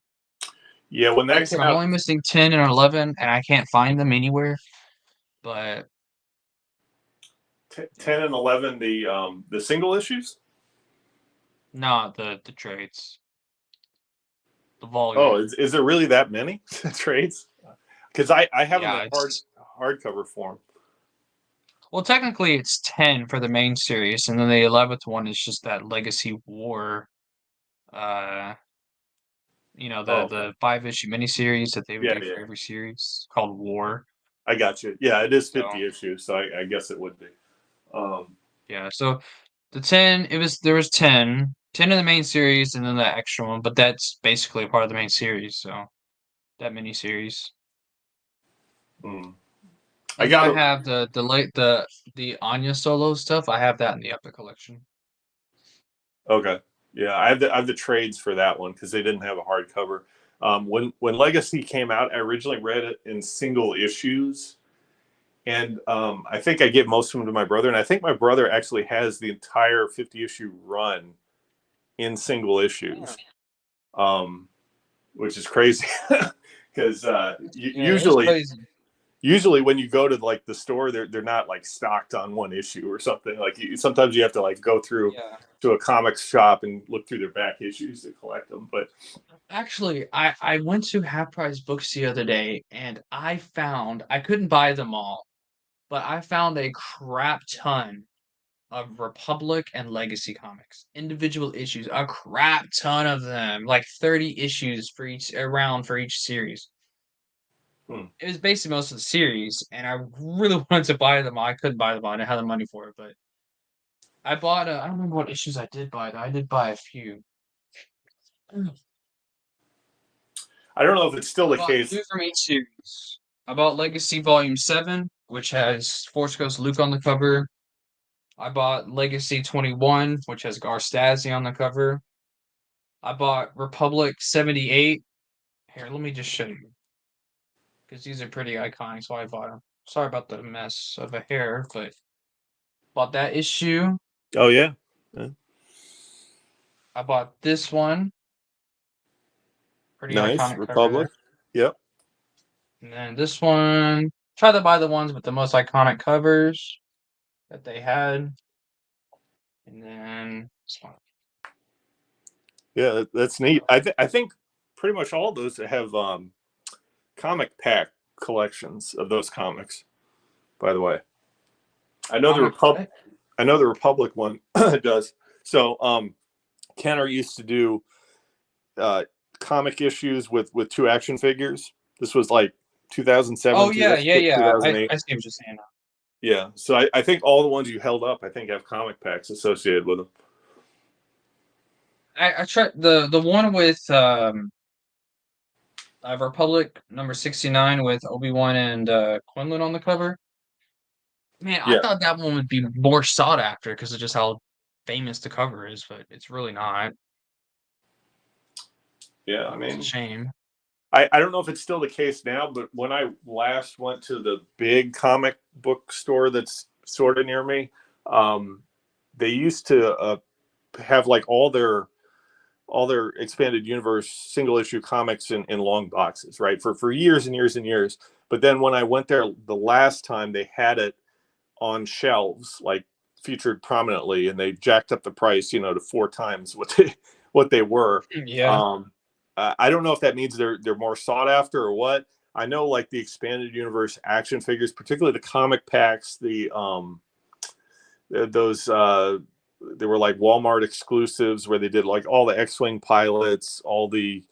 Yeah, when Like I that said, came I'm out, only missing 10 and 11, and I can't find them anywhere. But 10 and 11, the single issues. not the trades, the Oh, volume. is there really that many trades? Because I have them Yeah, in it's hardcover form. well, technically it's 10 for the main series, and then the 11th one is just that Legacy War uh Oh, okay. The 5-issue miniseries that they would Yeah, do yeah. for every series called War. I got you. Yeah, it is So 50 issues, so I guess it would be. Um, yeah, so the 10, there was 10 in the main series and then that extra one, but that's basically a part of the main series, so that miniseries. hmm. I And then got I to. have the Anya Solo stuff. I have that in the Epic collection. Okay. Yeah, I have the trades for that one because they didn't have a hardcover. When Legacy came out, I originally read it in single issues, and I think I gave most of them to my brother, and I think my brother actually has the entire 50 issue run in single Yeah. issues, um, which is crazy because Yeah, it's usually crazy. when you go to like the store, they're not like stocked on one issue or something. Like sometimes you have to like go through Yeah. to a comics shop and look through their back issues to collect them. But Actually, I went to Half Price Books the other day and I couldn't buy them all, but I found a crap ton of Republic and Legacy comics, individual issues, a crap ton of them, like 30 issues for each series. hmm. It was basically most of the series, and I really wanted to buy them all. I couldn't buy them all. I didn't have the money for it, but I bought. I don't remember what issues I did buy. Though. I did buy a few. I don't know if it's still I the bought case. two from each series. I bought Legacy Volume 7, which has Force Ghost Luke on the cover. I bought Legacy 21, which has Gar Stasi on the cover. I bought Republic 78. Here, let me just show you. Because these are pretty iconic, so I bought them. Sorry about the mess of a hair, but bought that issue. Oh yeah. Yeah. I bought this one. Pretty Nice iconic cover Republic. there. Yep. And then this one. Try to buy the ones with the most iconic covers that they had. And then this one. Yeah, that's neat. I think pretty much all those have comic pack collections of those comics. By the way, I know the Comic Republic. what? I know the Republic one does. So Kenner used to do uh, comic issues with two action figures. This was like Oh 2007, yeah, yeah, yeah. I 2008. see what you're saying now. Yeah. So I think all the ones you held up, I think have comic packs associated with them. I tried the one with Republic number 69 with Obi-Wan and Quinlan on the cover. Man, I Yeah. thought that one would be more sought after because of just how famous the cover is, but it's really not. Yeah. I It's a mean, shame. I don't know if it's still the case now, but when I last went to the big comic book store that's sort of near me, um, they used to have like all their expanded universe single issue comics in long boxes, right? For years and years and years. But then when I went there the last time, they had it on shelves, like featured prominently, and they jacked up the price, to four times what they were. Yeah. Um, I don't know if that means they're more sought after or what. I know like the expanded universe action figures, particularly the comic packs, the those they were like Walmart exclusives where they did like all the X-wing pilots, all the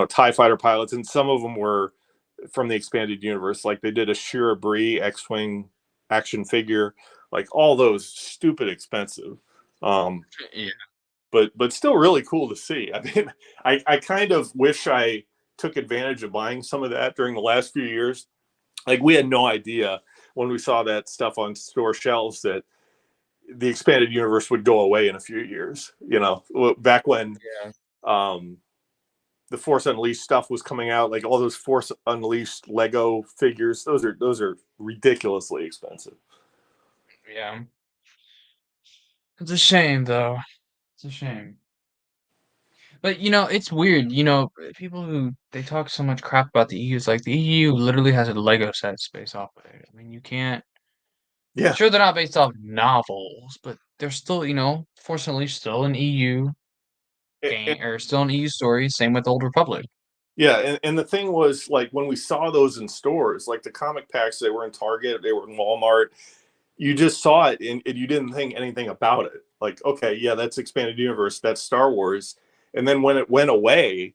TIE fighter pilots, and some of them were from the expanded universe. Like they did a Shira Bree X-wing action figure, like all those stupid expensive. Um, Yeah. but still really cool to see. I mean, I kind of wish I took advantage of buying some of that during the last few years. Like we had no idea when we saw that stuff on store shelves that the expanded universe would go away in a few years. Back when Yeah. um, the Force Unleashed stuff was coming out, like all those Force Unleashed Lego figures, those are ridiculously expensive. Yeah. It's a shame though. It's a shame. But it's weird. People who they talk so much crap about the EU. It's like the EU literally has a Lego set based off of it. I mean, you can't. Yeah, Sure, they're not based off novels, but they're still, Force Unleashed still an EU and, game or still an EU story. Same with Old Republic. yeah, and the thing was like when we saw those in stores, like the comic packs, they were in Target, they were in Walmart. You just saw it and you didn't think anything about it. Like, okay, yeah, that's expanded universe, that's Star Wars. And then when it went away,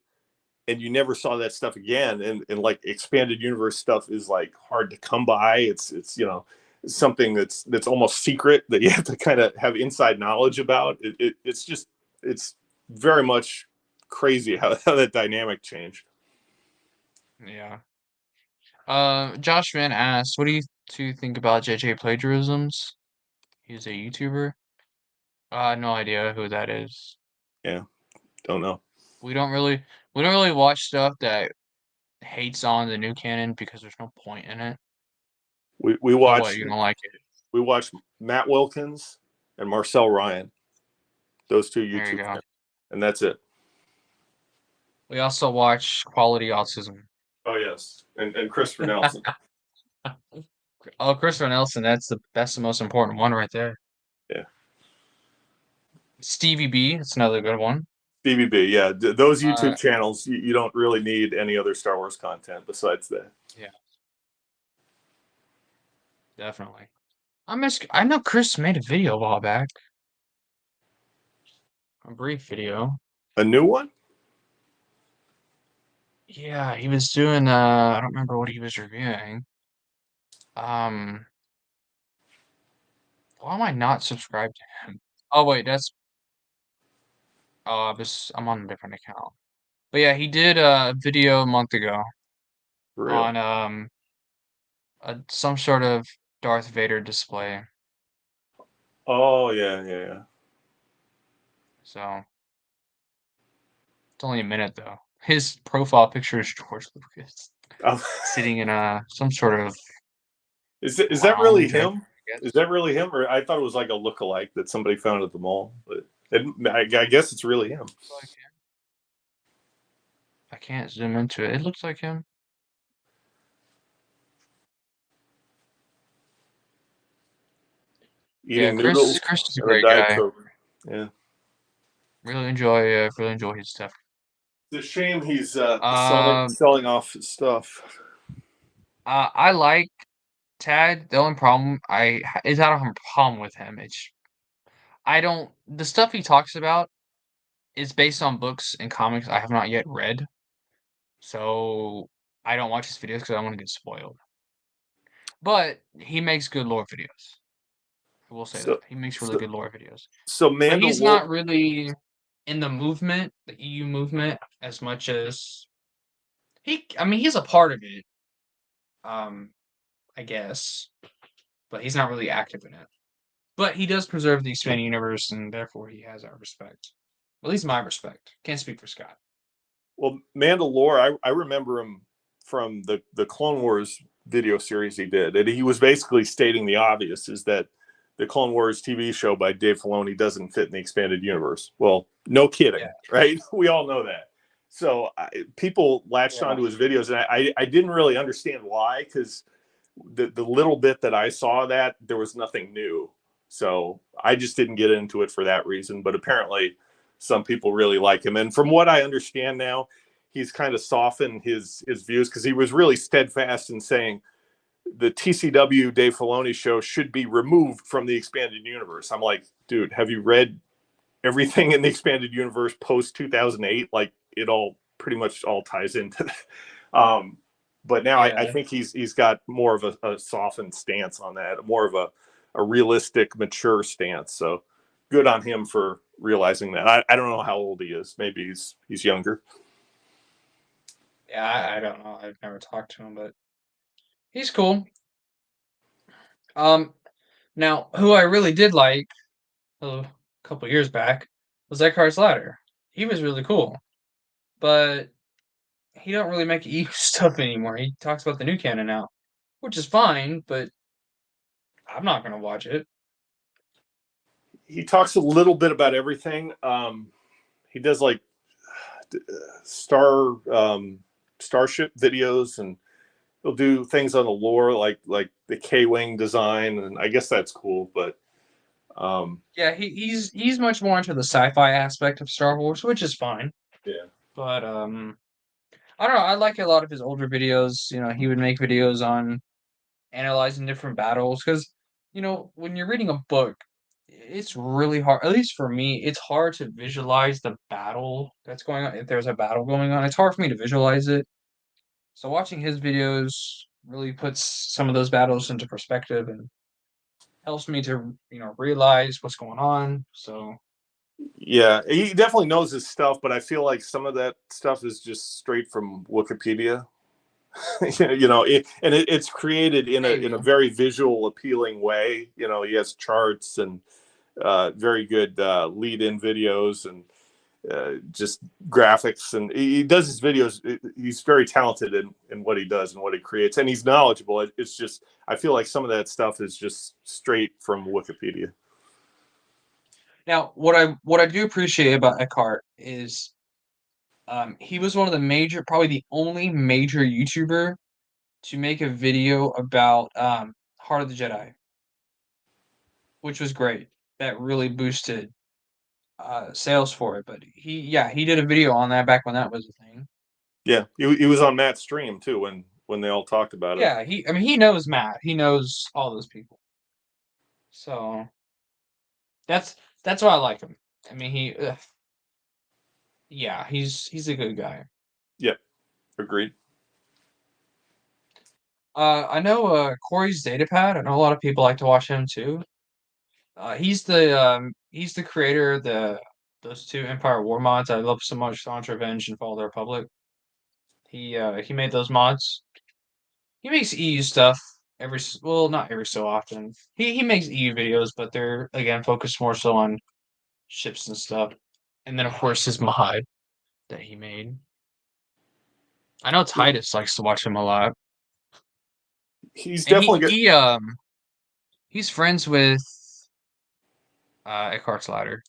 and you never saw that stuff again. And like expanded universe stuff is like hard to come by. It's something that's almost secret that you have to kind of have inside knowledge about. It's just it's very much crazy how that dynamic changed. Yeah. Josh Van asked, "What do you two think about JJ plagiarisms?" He's a YouTuber. No idea who that is. Yeah, don't know. We don't really we don't really watch stuff that hates on the new canon because there's no point in it. We So what, watched you don't like it? we watched Matt Wilkins and Marcel Ryan, those two There you YouTube go. channels, and that's it. We also watch Quality Autism. Oh yes, and Christopher Nelson. Oh, Christopher Nelson, that's the most important one right there. Yeah, Stevie B, that's another good one. BBB. Yeah, those Uh, YouTube channels, you don't really need any other Star Wars content besides that. yeah, definitely. I know Chris made a video a while back, a brief video. A new one? Yeah, he was doing I don't remember what he was reviewing. Um, why am I not subscribed to him? Oh wait, that's I'm on a different account. But yeah, he did a video a month ago Really? on some sort of Darth Vader display. Oh yeah, yeah, yeah. So it's only a minute though. His profile picture is George Lucas Um, sitting in a some sort of is that really lounge, I him? Is guess. that really him, or I thought it was like a lookalike that somebody found at the mall? But I guess it's really him. Like him. I can't zoom into it. It looks like him. Yeah, Eating Chris. noodles Chris is a and a great diet guy. coke. Yeah. Really enjoy his stuff. It's a shame he's Um, selling off his stuff. I like Tad. The only problem is I don't have a problem with him. I don't the stuff he talks about is based on books and comics I have not yet read, so I don't watch his videos because I don't want to get spoiled. But he makes good lore videos. I will say So, that he makes really so, good lore videos. so But he's Mandalore. not really in the movement, the EU movement, as much as I mean, he's a part of it, um, I guess, but he's not really active in it. But he does preserve the expanding universe, and therefore he has our respect. At least my respect. Can't speak for Scott. Well, Mandalore, I remember him from the Clone Wars video series he did, and he was basically stating the obvious: is that the Clone Wars TV show by Dave Filoni doesn't fit in the expanded universe. Well, no Yeah, kidding, right? We all know that. So people latched yeah, onto his videos, and I didn't really understand why, because the little bit that I saw that there was nothing new. So I just didn't get into it for that reason. But apparently, some people really like him. And from what I understand now, he's kind of softened his views because he was really steadfast in saying the TCW Dave Filoni show should be removed from the expanded universe. I'm like, dude, have you read everything in the expanded universe post 2008? Like it all pretty much all ties into that. But now I yeah, think he's got more of a softened stance on that, more of a realistic, mature stance. So good on him for realizing that. I don't know how old he is. Maybe he's younger. yeah. I don't know. I've never talked to him, but he's cool. Um, Now who I really did like a couple years back was Eckhart Slatter. He was really cool, but he don't really make EU stuff anymore. He talks about the new canon now, which is fine, but I'm not gonna watch it. He talks a little bit about everything. He does like starship videos, and he'll do things on the lore like the K-wing design, and I guess that's cool. But Yeah, he's much more into the sci-fi aspect of Star Wars, which is fine. yeah, But I don't know. I like a lot of his older videos. He would make videos on analyzing different battles because when you're reading a book, it's really hard, at least for me, it's hard to visualize the battle that's going on. If there's a battle going on, it's hard for me to visualize it. So watching his videos really puts some of those battles into perspective and helps me to, realize what's going on. So Yeah, he definitely knows his stuff, but I feel like some of that stuff is just straight from Wikipedia. It's created in a maybe. very visual, appealing way. He has charts and very good lead-in videos and just graphics, and he does his videos. He's very talented in what he does and what he creates, and he's knowledgeable. It's just I feel like some of that stuff is just straight from Wikipedia. Now, what I do appreciate about Eckhart is he was one of the major, probably the only major YouTuber to make a video about Heart of the Jedi, which was great. That really boosted sales for it. But he did a video on that back when that was a thing. Yeah, he was on Matt's stream too when they all talked about it. Yeah, I mean he knows Matt. He knows all those people. So that's that's why I like him. I mean yeah, he's a good guy. Yeah, agreed. I know Corey's Datapad. I know a lot of people like to watch him too. He's the creator of those two Empire War mods I love so much, Sonic Revenge and Fall of the Republic. He made those mods. He makes EU stuff well, not every so often. He makes EU videos, but they're again focused more so on ships and stuff. And then of course his mod that he made. I know Titus likes to watch him a lot. He's And definitely good. he's friends with Eckhart Slider.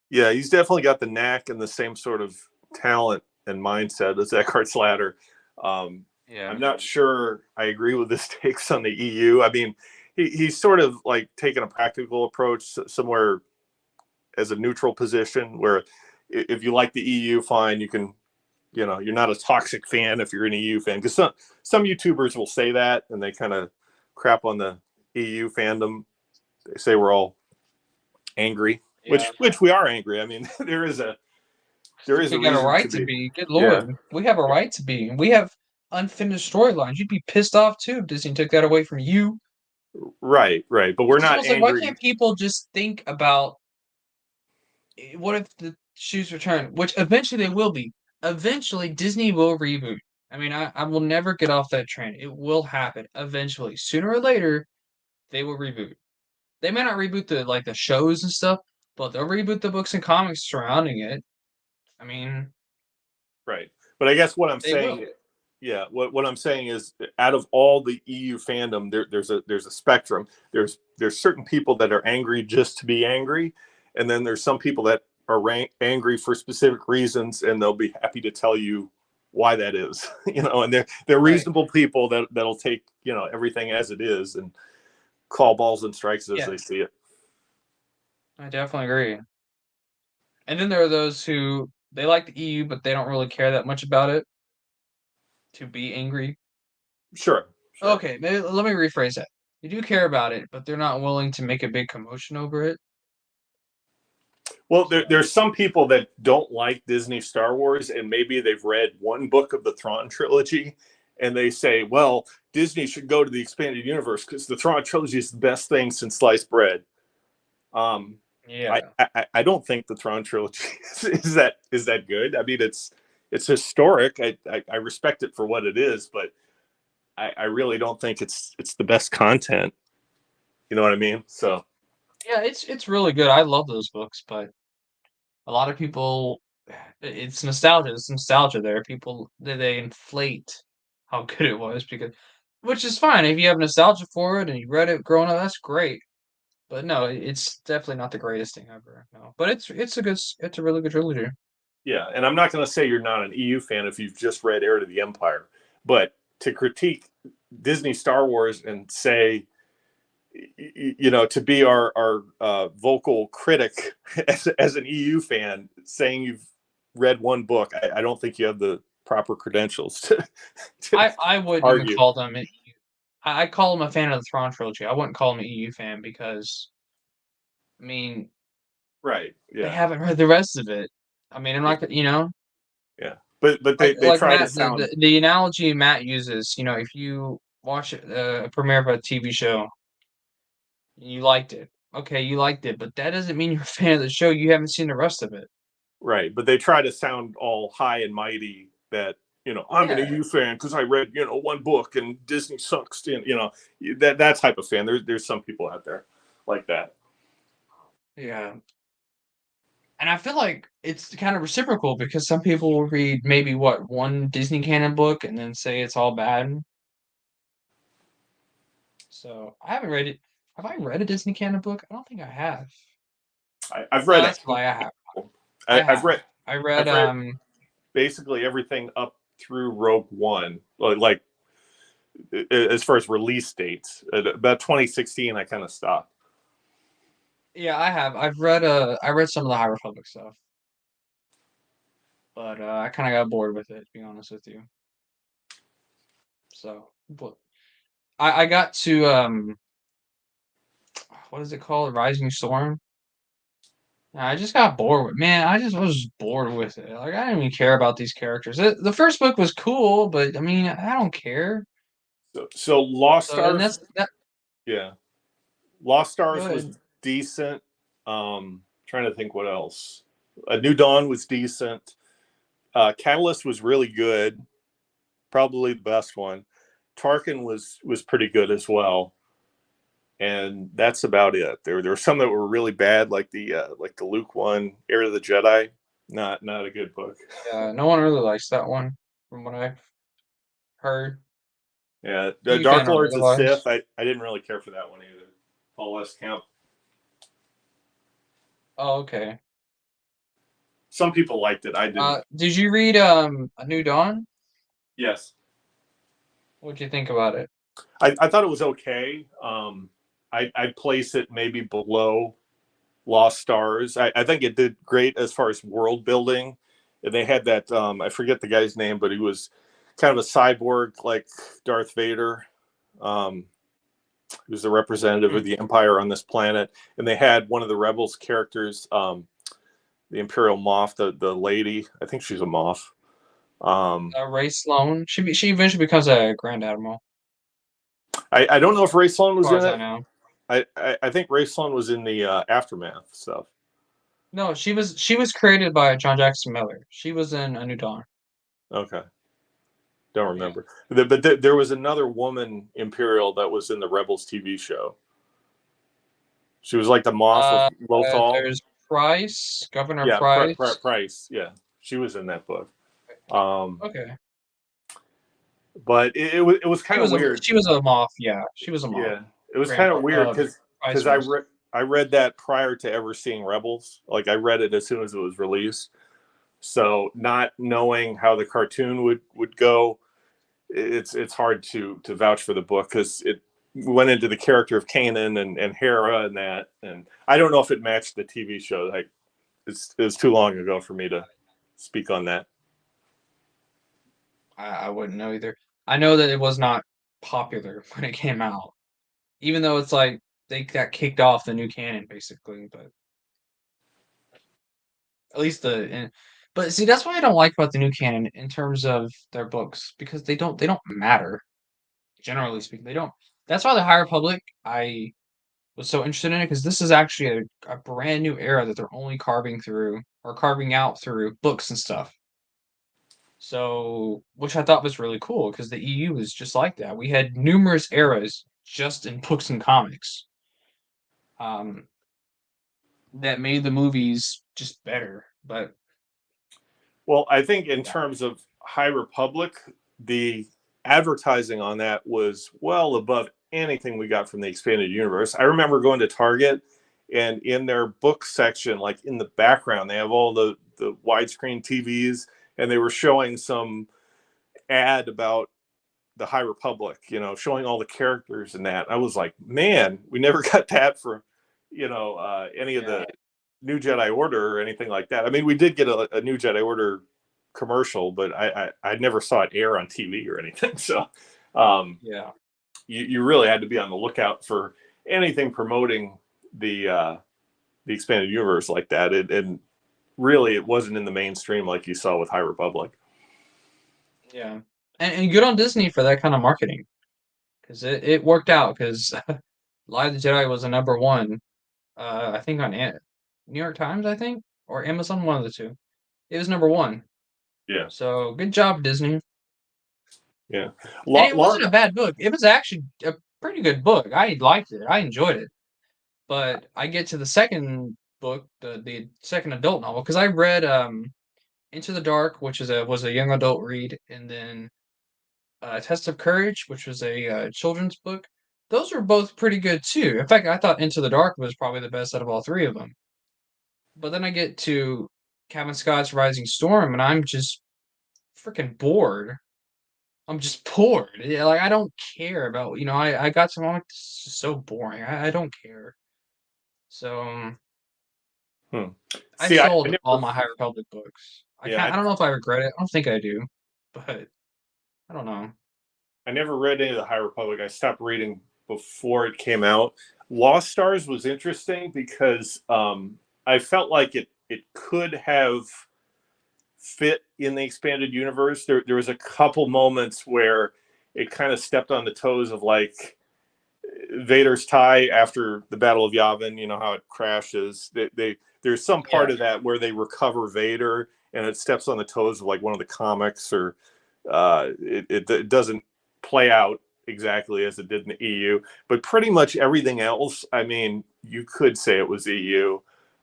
Yeah, he's definitely got the knack and the same sort of talent and mindset as Eckhart Slatter. Um, Yeah. I'm not sure I agree with his takes on the EU. I mean, he's sort of like taking a practical approach somewhere as a neutral position where if you like the EU, fine, you can, you're not a toxic fan if you're an EU fan. Because some YouTubers will say that and they kind of crap on the EU fandom. They say we're all angry, Yeah. which we are angry. I mean, there is a We got a reason to right to be. be. Good Yeah, lord. We have a right to be. We have unfinished storylines. You'd be pissed off too if Disney took that away from you. right. But we're It's not almost like why angry. can't people just think about what if the shoes return? Which eventually they will be. Eventually Disney will reboot. I mean, I will never get off that train. It will happen eventually. Sooner or later, they will reboot. They may not reboot the shows and stuff, but they'll reboot the books and comics surrounding it. I mean, Right. But I guess what I'm they saying, will. yeah, what I'm saying is, out of all the EU fandom, there's a spectrum. There's certain people that are angry just to be angry, and then there's some people that are angry for specific reasons, and they'll be happy to tell you why that is. And they're Right. reasonable people that'll take everything as it is and call balls and strikes as Yeah, they see it. I definitely agree. And then there are those who they like the EU, but they don't really care that much about it to be angry. Sure. Okay, maybe let me rephrase that. They do care about it, but they're not willing to make a big commotion over it. Well, So, there's some people that don't like Disney Star Wars, and maybe they've read one book of the Thrawn trilogy, and they say, "Well, Disney should go to the expanded universe because the Thrawn trilogy is the best thing since sliced bread." Um, I, yeah. I don't think the Thrawn trilogy is that good. I mean, it's historic. I respect it for what it is, but I really don't think it's the best content. You know what I mean? So Yeah, it's really good. I love those books, but a lot of people it's nostalgia. It's nostalgia there. People they inflate how good it was because which is fine. If you have nostalgia for it and you read it growing up, that's great. But no, it's definitely not the greatest thing ever. No, but it's a really good trilogy. yeah, and I'm not going to say you're not an EU fan if you've just read Heir to the Empire, but to critique Disney Star Wars and say, to be our vocal critic as an EU fan, saying you've read one book, I don't think you have the proper credentials to I wouldn't even argue. call them I call him a fan of the Thrawn trilogy. I wouldn't call him an EU fan because I mean, Right. they Yeah. haven't read the rest of it. I mean, I'm Yeah. not gonna, you know, Yeah. But like they try to Matt, sound the analogy Matt uses, you know, if you watch a premiere of a TV show, you liked it. Okay, you liked it, but that doesn't mean you're a fan of the show. You haven't seen the rest of it. right, but they try to sound all high and mighty that, I'm an Yeah, EU fan because I read, one book and Disney sucks. And, that type of fan. There's some people out there like that. yeah. And I feel like it's kind of reciprocal because some people will read maybe what one Disney canon book and then say it's all bad. So I haven't read it. Have I read a Disney canon book? I don't think I have. I've No, read a that's a lie. I have. handful. I I've have. read I read I've read basically everything up through Rogue One, like as far as release dates. At about 2016, I kind of stopped. yeah, I have. I read some of the High Republic stuff, but I kind of got bored with it, to be honest with you. So, but I got to what is it called? Rising Storm. I just got bored with man. I just was bored with it. Like I didn't even care about these characters. The first book was cool, but I mean, I don't care. So Lost So and Stars, that's that. yeah, Lost Go Stars was ahead. decent. Trying to think what else. A New Dawn was decent. Catalyst was really good, probably the best one. Tarkin was pretty good as well, and that's about it. There were some that were really bad, like the Luke one, Heir of the Jedi. Not a good book. Yeah, no one really likes that one, from what I've heard. Yeah, the TV Dark fandom Lords of Sith. otherwise. I didn't really care for that one either. Paul West Camp. Oh, okay. Some people liked it. I didn't. Did you read A New Dawn? Yes, What'd you think about it? I thought it was okay. I'd place it maybe below Lost Stars. I think it did great as far as world building. And they had that I forget the guy's name, but he was kind of a cyborg like Darth Vader. Um, he was the representative of Hmm. the Empire on this planet, and they had one of the rebels characters, the Imperial Moff, the lady. I think she's a Moff. Um, Ray Sloan. She eventually becomes a Grand Admiral, I don't know if Ray Sloan as was far in as I it. know. I think Ray Sloan was in the aftermath stuff. No, she was created by John Jackson Miller. She was in A New Dawn. Okay. Don't Yeah. remember. But there was another woman Imperial that was in the Rebels TV show. She was like the Moff of Lothal. There's Price, Governor Yeah, Price. Price. Yeah, she was in that book. Um, Okay. but it was kind of weird. She was a Moth. Yeah, she was a Moth. Yeah, it was kind Grandpa of weird Price because was. I read that prior to ever seeing Rebels. Like I read it as soon as it was released. So not knowing how the cartoon would go, it's hard to vouch for the book because it went into the character of Kanan and Hera and that, and I don't know if it matched the TV show. Like it was too long ago for me to speak on that. I wouldn't know either. I know that it was not popular when it came out, even though it's like they got kicked off the new canon basically. But at least but see, that's what I don't like about the new canon in terms of their books because they don't matter. Generally speaking, they don't. That's why the High Republic I was so interested in it because this is actually a brand new era that they're only carving through or carving out through books and stuff. So, which I thought was really cool because the EU was just like that. We had numerous eras just in books and comics um, that made the movies just better. But Well, I think in yeah, terms of High Republic, the advertising on that was well above anything we got from the expanded universe. I remember going to Target and in their book section, like in the background, they have all the widescreen TVs and they were showing some ad about the High Republic, showing all the characters and that. I was like, man, we never got that for, any of yeah, the New Jedi Order or anything like that. I mean, we did get a New Jedi Order commercial, but I never saw it air on TV or anything. So um, yeah, you really had to be on the lookout for anything promoting the the expanded universe like that. And really, it wasn't in the mainstream like you saw with High Republic. Yeah. And good on Disney for that kind of marketing because it worked out because Light of the Jedi was a number one, I think on New York Times, I think, or Amazon, one of the two. It was number one. Yeah, So good job, Disney. yeah. And it Law, wasn't a bad book. It was actually a pretty good book. I liked it. I enjoyed it. But I get to the second book, the second adult novel, because I read Into the Dark, which was a young adult read, and then Test of Courage, which was a children's book. Those were both pretty good too. In fact, I thought Into the Dark was probably the best out of all three of them. But then I get to Kevin Scott's Rising Storm, and I'm just freaking bored. I'm just bored. Yeah, like I don't care about I got some. I'm like, this is just so boring. I don't care. So hmm. I See, I sold all never, my High Republic books. yeah, I don't know if I regret it. I don't think I do, but I don't know. I never read any of the High Republic. I stopped reading before it came out. Lost Stars was interesting because I felt like it could have fit in the expanded universe. There was a couple moments where it kind of stepped on the toes of like Vader's tie after the Battle of Yavin. You know how it crashes. There's some part Yeah, of that where they recover Vader, and it steps on the toes of like one of the comics, or it doesn't play out exactly as it did in the EU. But pretty much everything else, I mean, you could say it was EU.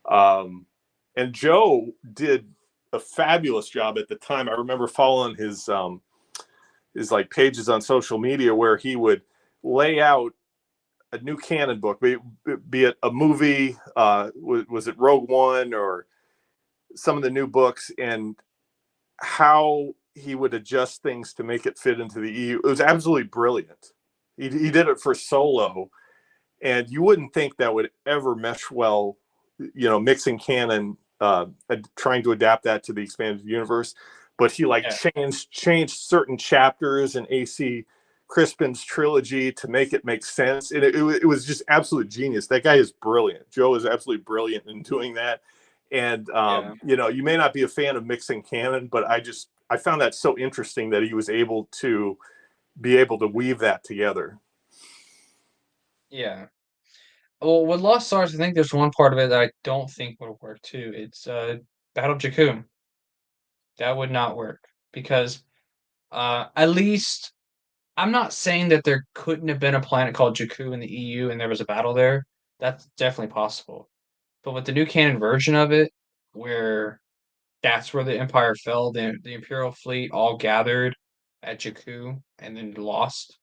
And Joe did a fabulous job at the time. I remember following his like pages on social media where he would lay out a new canon book, be it a movie, was it Rogue One or some of the new books, and how he would adjust things to make it fit into the EU. It was absolutely brilliant. He did it for Solo, and you wouldn't think that would ever mesh well, mixing canon, trying to adapt that to the expanded universe. But he like yeah, changed certain chapters in AC Crispin's trilogy to make it make sense. And it was just absolute genius. That guy is brilliant. Joe is absolutely brilliant in doing that. And yeah, you may not be a fan of mixing canon, but I found that so interesting that he was able to weave that together. yeah. Well, with Lost Stars, I think there's one part of it that I don't think would work too. It's Battle of Jakku. That would not work because at least I'm not saying that there couldn't have been a planet called Jakku in the EU and there was a battle there. That's definitely possible. But with the new canon version of it, where that's where the Empire fell, the Imperial fleet all gathered at Jakku and then lost.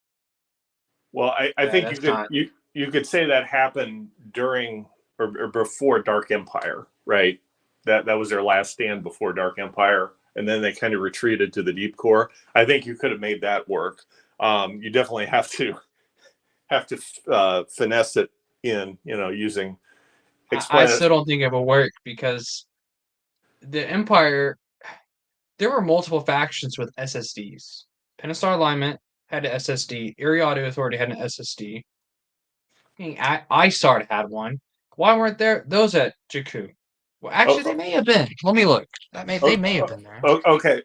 Well, I think That's not. you could say that happened during or before Dark Empire, right? That was their last stand before Dark Empire, and then they kind of retreated to the Deep Core. I think you could have made that work. You definitely have to finesse it in, using I explain it. still don't think it will work because the Empire. There were multiple factions with SSDs. Pentastar Alignment had an SSD. Area Audio Authority had an SSD. ISARD had one. Why weren't there those at Jakku? Well, actually, they Oh, may have been. Let me look. They oh, may have oh, been there. okay.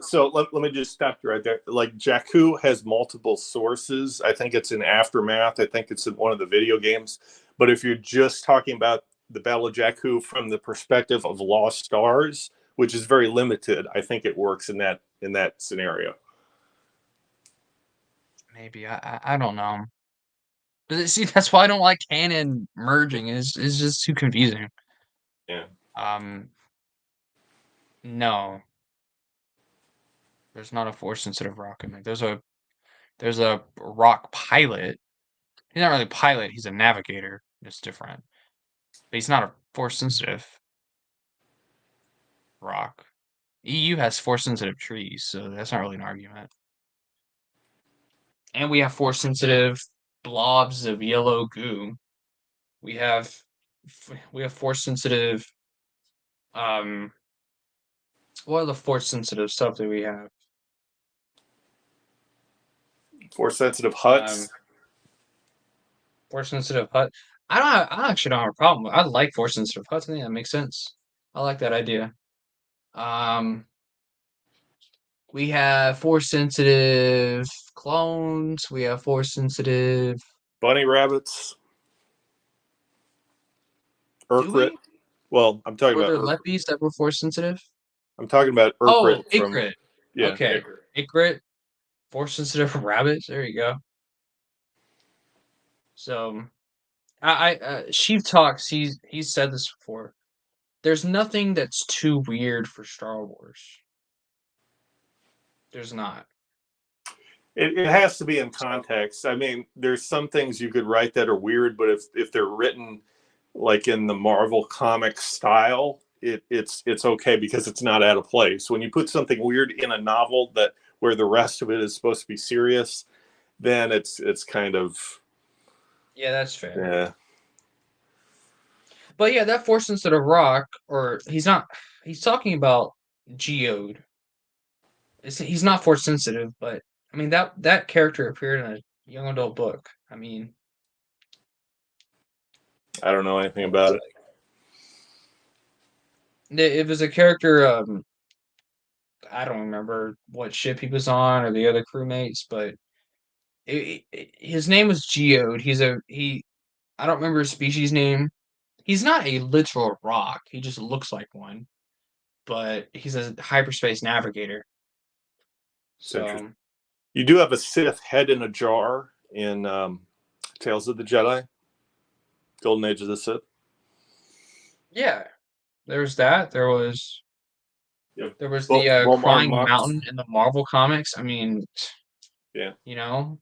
So let me just stop you right there. Like Jakku has multiple sources. I think it's in Aftermath. I think it's in one of the video games. But if you're just talking about the Battle of Jakku from the perspective of Lost Stars, which is very limited, I think it works in that scenario. Maybe I don't know. But see, that's why I don't like canon merging. Is just too confusing. Yeah. Um, no, there's not a force sensitive rock in there. There's a rock pilot. He's not really a pilot. He's a navigator. It's different. But he's not a force sensitive rock. EU has force sensitive trees, so that's not really an argument. And we have force sensitive blobs of yellow goo. We have we have force sensitive um what are the force sensitive stuff that we have? Force sensitive Um huts. force sensitive hut. I actually don't have a problem with. I like force sensitive huts. I think that makes sense. I like that idea. Um, we have force sensitive clones. We have force sensitive. Bunny rabbits, Do Urkrit. we? Well, I'm talking Were about there Urkrit. leppies that were force sensitive? I'm talking about Oh, Urkrit from Igrit. yeah, Okay, Urkrit. Igrit. Force sensitive rabbits. There you go. So Sheev talks. He's said this before. There's nothing that's too weird for Star Wars. There's not. It has to be in context. I mean, there's some things you could write that are weird, but if they're written like in the Marvel comic style, it's okay because it's not out of place. When you put something weird in a novel that where the rest of it is supposed to be serious, then it's kind of Yeah, that's fair. yeah. But yeah, that force sensitive rock, or he's not. He's talking about Geode. He's not force sensitive, but I mean that character appeared in a young adult book. I mean, I don't know anything it's about it. like it was a character. I don't remember what ship he was on or the other crewmates, but his name was Geode. He. I don't remember his species name. He's not a literal rock. He just looks like one, but he's a hyperspace navigator. It's interesting. So You do have a Sith head in a jar in Tales of the Jedi, Golden Age of the Sith. yeah, there's that. Yeah, There was the Bomar crying Mux. mountain in the Marvel comics. I mean, Yeah. you know,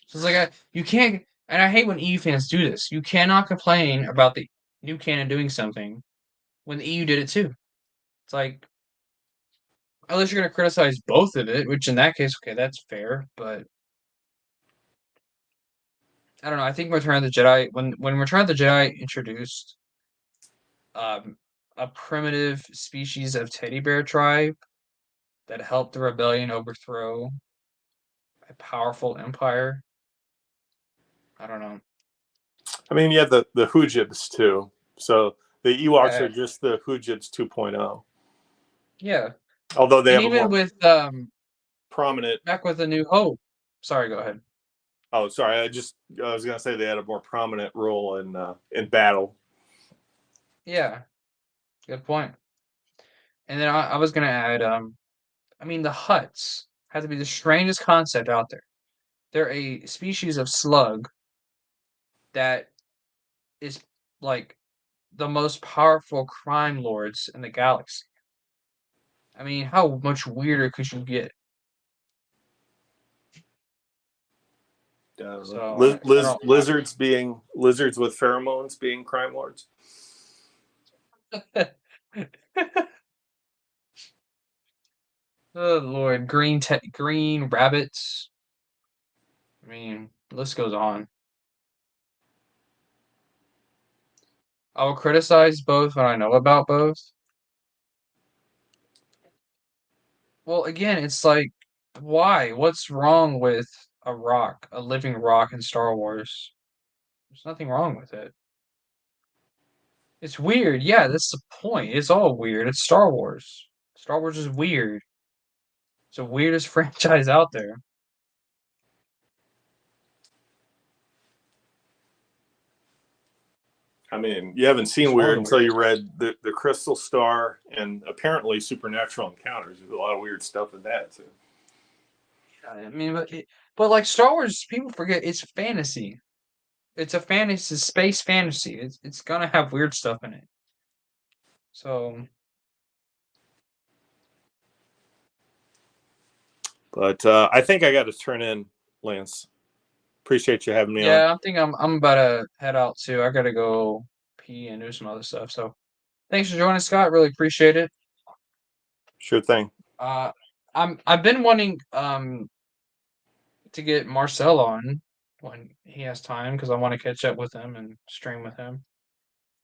so it's like you can't. And I hate when EU fans do this. You cannot complain about the new canon doing something when the EU did it too. It's like unless you're gonna criticize both of it, which in that case, okay, that's fair. But I don't know. I think Return of the Jedi when Return of the Jedi introduced um, a primitive species of teddy bear tribe that helped the rebellion overthrow a powerful empire. I don't know. I mean, you have the Hujibs too. So the Ewoks Yeah, are just the Hujibs 2.0. yeah. Although they And have a even more with prominent. back with the New Hope. Sorry, go ahead. Oh, sorry. I was gonna say they had a more prominent role in battle. Yeah, good point. And then I was gonna add, I mean the Huts have to be the strangest concept out there. They're a species of slug that is like the most powerful crime lords in the galaxy. I mean, how much weirder could you get? So I don't. Lizards with pheromones being crime lords. Oh Lord, green rabbits. I mean, the list goes on. I will criticize both when I know about both. Well, again, it's like, why? What's wrong with a rock, a living rock in Star Wars? There's nothing wrong with it. It's weird. Yeah, that's the point. It's all weird. It's Star Wars. Star Wars is weird. It's the weirdest franchise out there. I mean, you haven't seen It's one of weird the until you weirdest. read the Crystal Star and apparently Supernatural Encounters. There's a lot of weird stuff in that too. I mean, but like Star Wars, people forget it's fantasy. It's a fantasy, space fantasy. It's gonna have weird stuff in it. So But I think I got to turn in, Lance. Appreciate you having me on. yeah, I think I'm about to head out too. I gotta go pee and do some other stuff. So thanks for joining, Scott. Really appreciate it. Sure thing. Uh, I've been wanting to get Marcel on when he has time because I want to catch up with him and stream with him.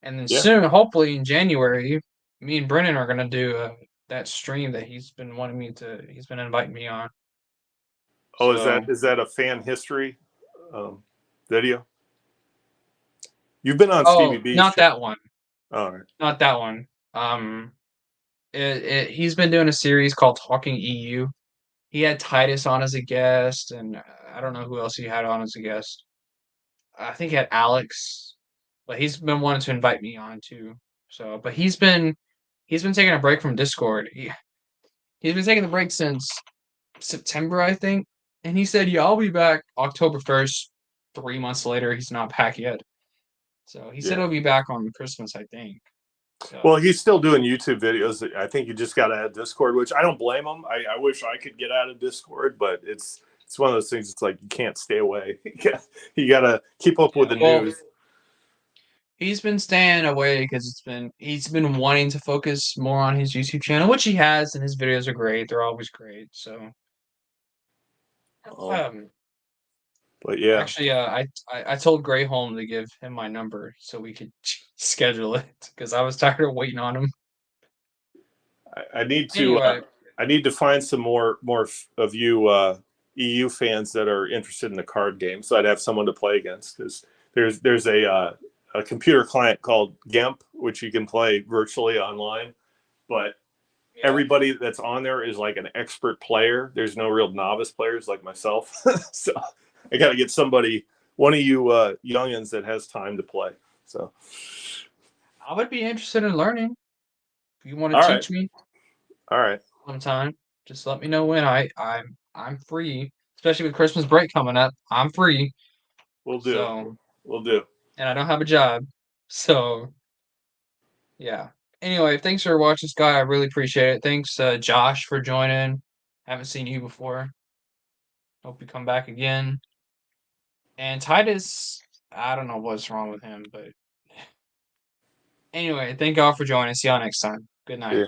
And then Yeah. soon, hopefully in January, me and Brennan are gonna do that stream that he's been wanting me to. He's been inviting me on. Oh, So is that a fan history um, video? You've been on Stevie Oh, B's not show. that one. All right. Not that one. He's been doing a series called Talking EU. He had Titus on as a guest, and I don't know who else he had on as a guest. I think he had Alex, but he's been wanting to invite me on too. So, but he's been taking a break from Discord. He's been taking the break since September, I think, and he said, "Yeah, I'll be back October 1st." 3 months later, he's not back yet. So he said Yeah. he'll be back on Christmas, I think. Well, So he's still doing YouTube videos. I think you just got to add Discord, which I don't blame him. I wish I could get out of Discord, but it's one of those things. It's like you can't stay away. You got to keep up with yeah, the well, news. he's been staying away because he's been wanting to focus more on his YouTube channel, which he has, and his videos are great. They're always great. So Um, um, but yeah, actually, I told Gray Holm to give him my number so we could schedule it because I was tired of waiting on him. I need to Anyway, I need to find some more of you EU fans that are interested in the card game, so I'd have someone to play against. Because there's a computer client called GEMP, which you can play virtually online, but yeah. everybody that's on there is like an expert player. There's no real novice players like myself, so I got to get somebody, one of you youngins that has time to play. So, I would be interested in learning. If you want to all right, teach me all right, sometime, just let me know when. I'm free, especially with Christmas break coming up. I'm free. we'll do, So, we'll do. and I don't have a job. So, yeah. Anyway, thanks for watching, Sky. I really appreciate it. Thanks, Josh, for joining. Haven't seen you before. Hope you come back again. And Titus, I don't know what's wrong with him, but anyway, thank y'all for joining. See y'all next time. Good night. Yeah.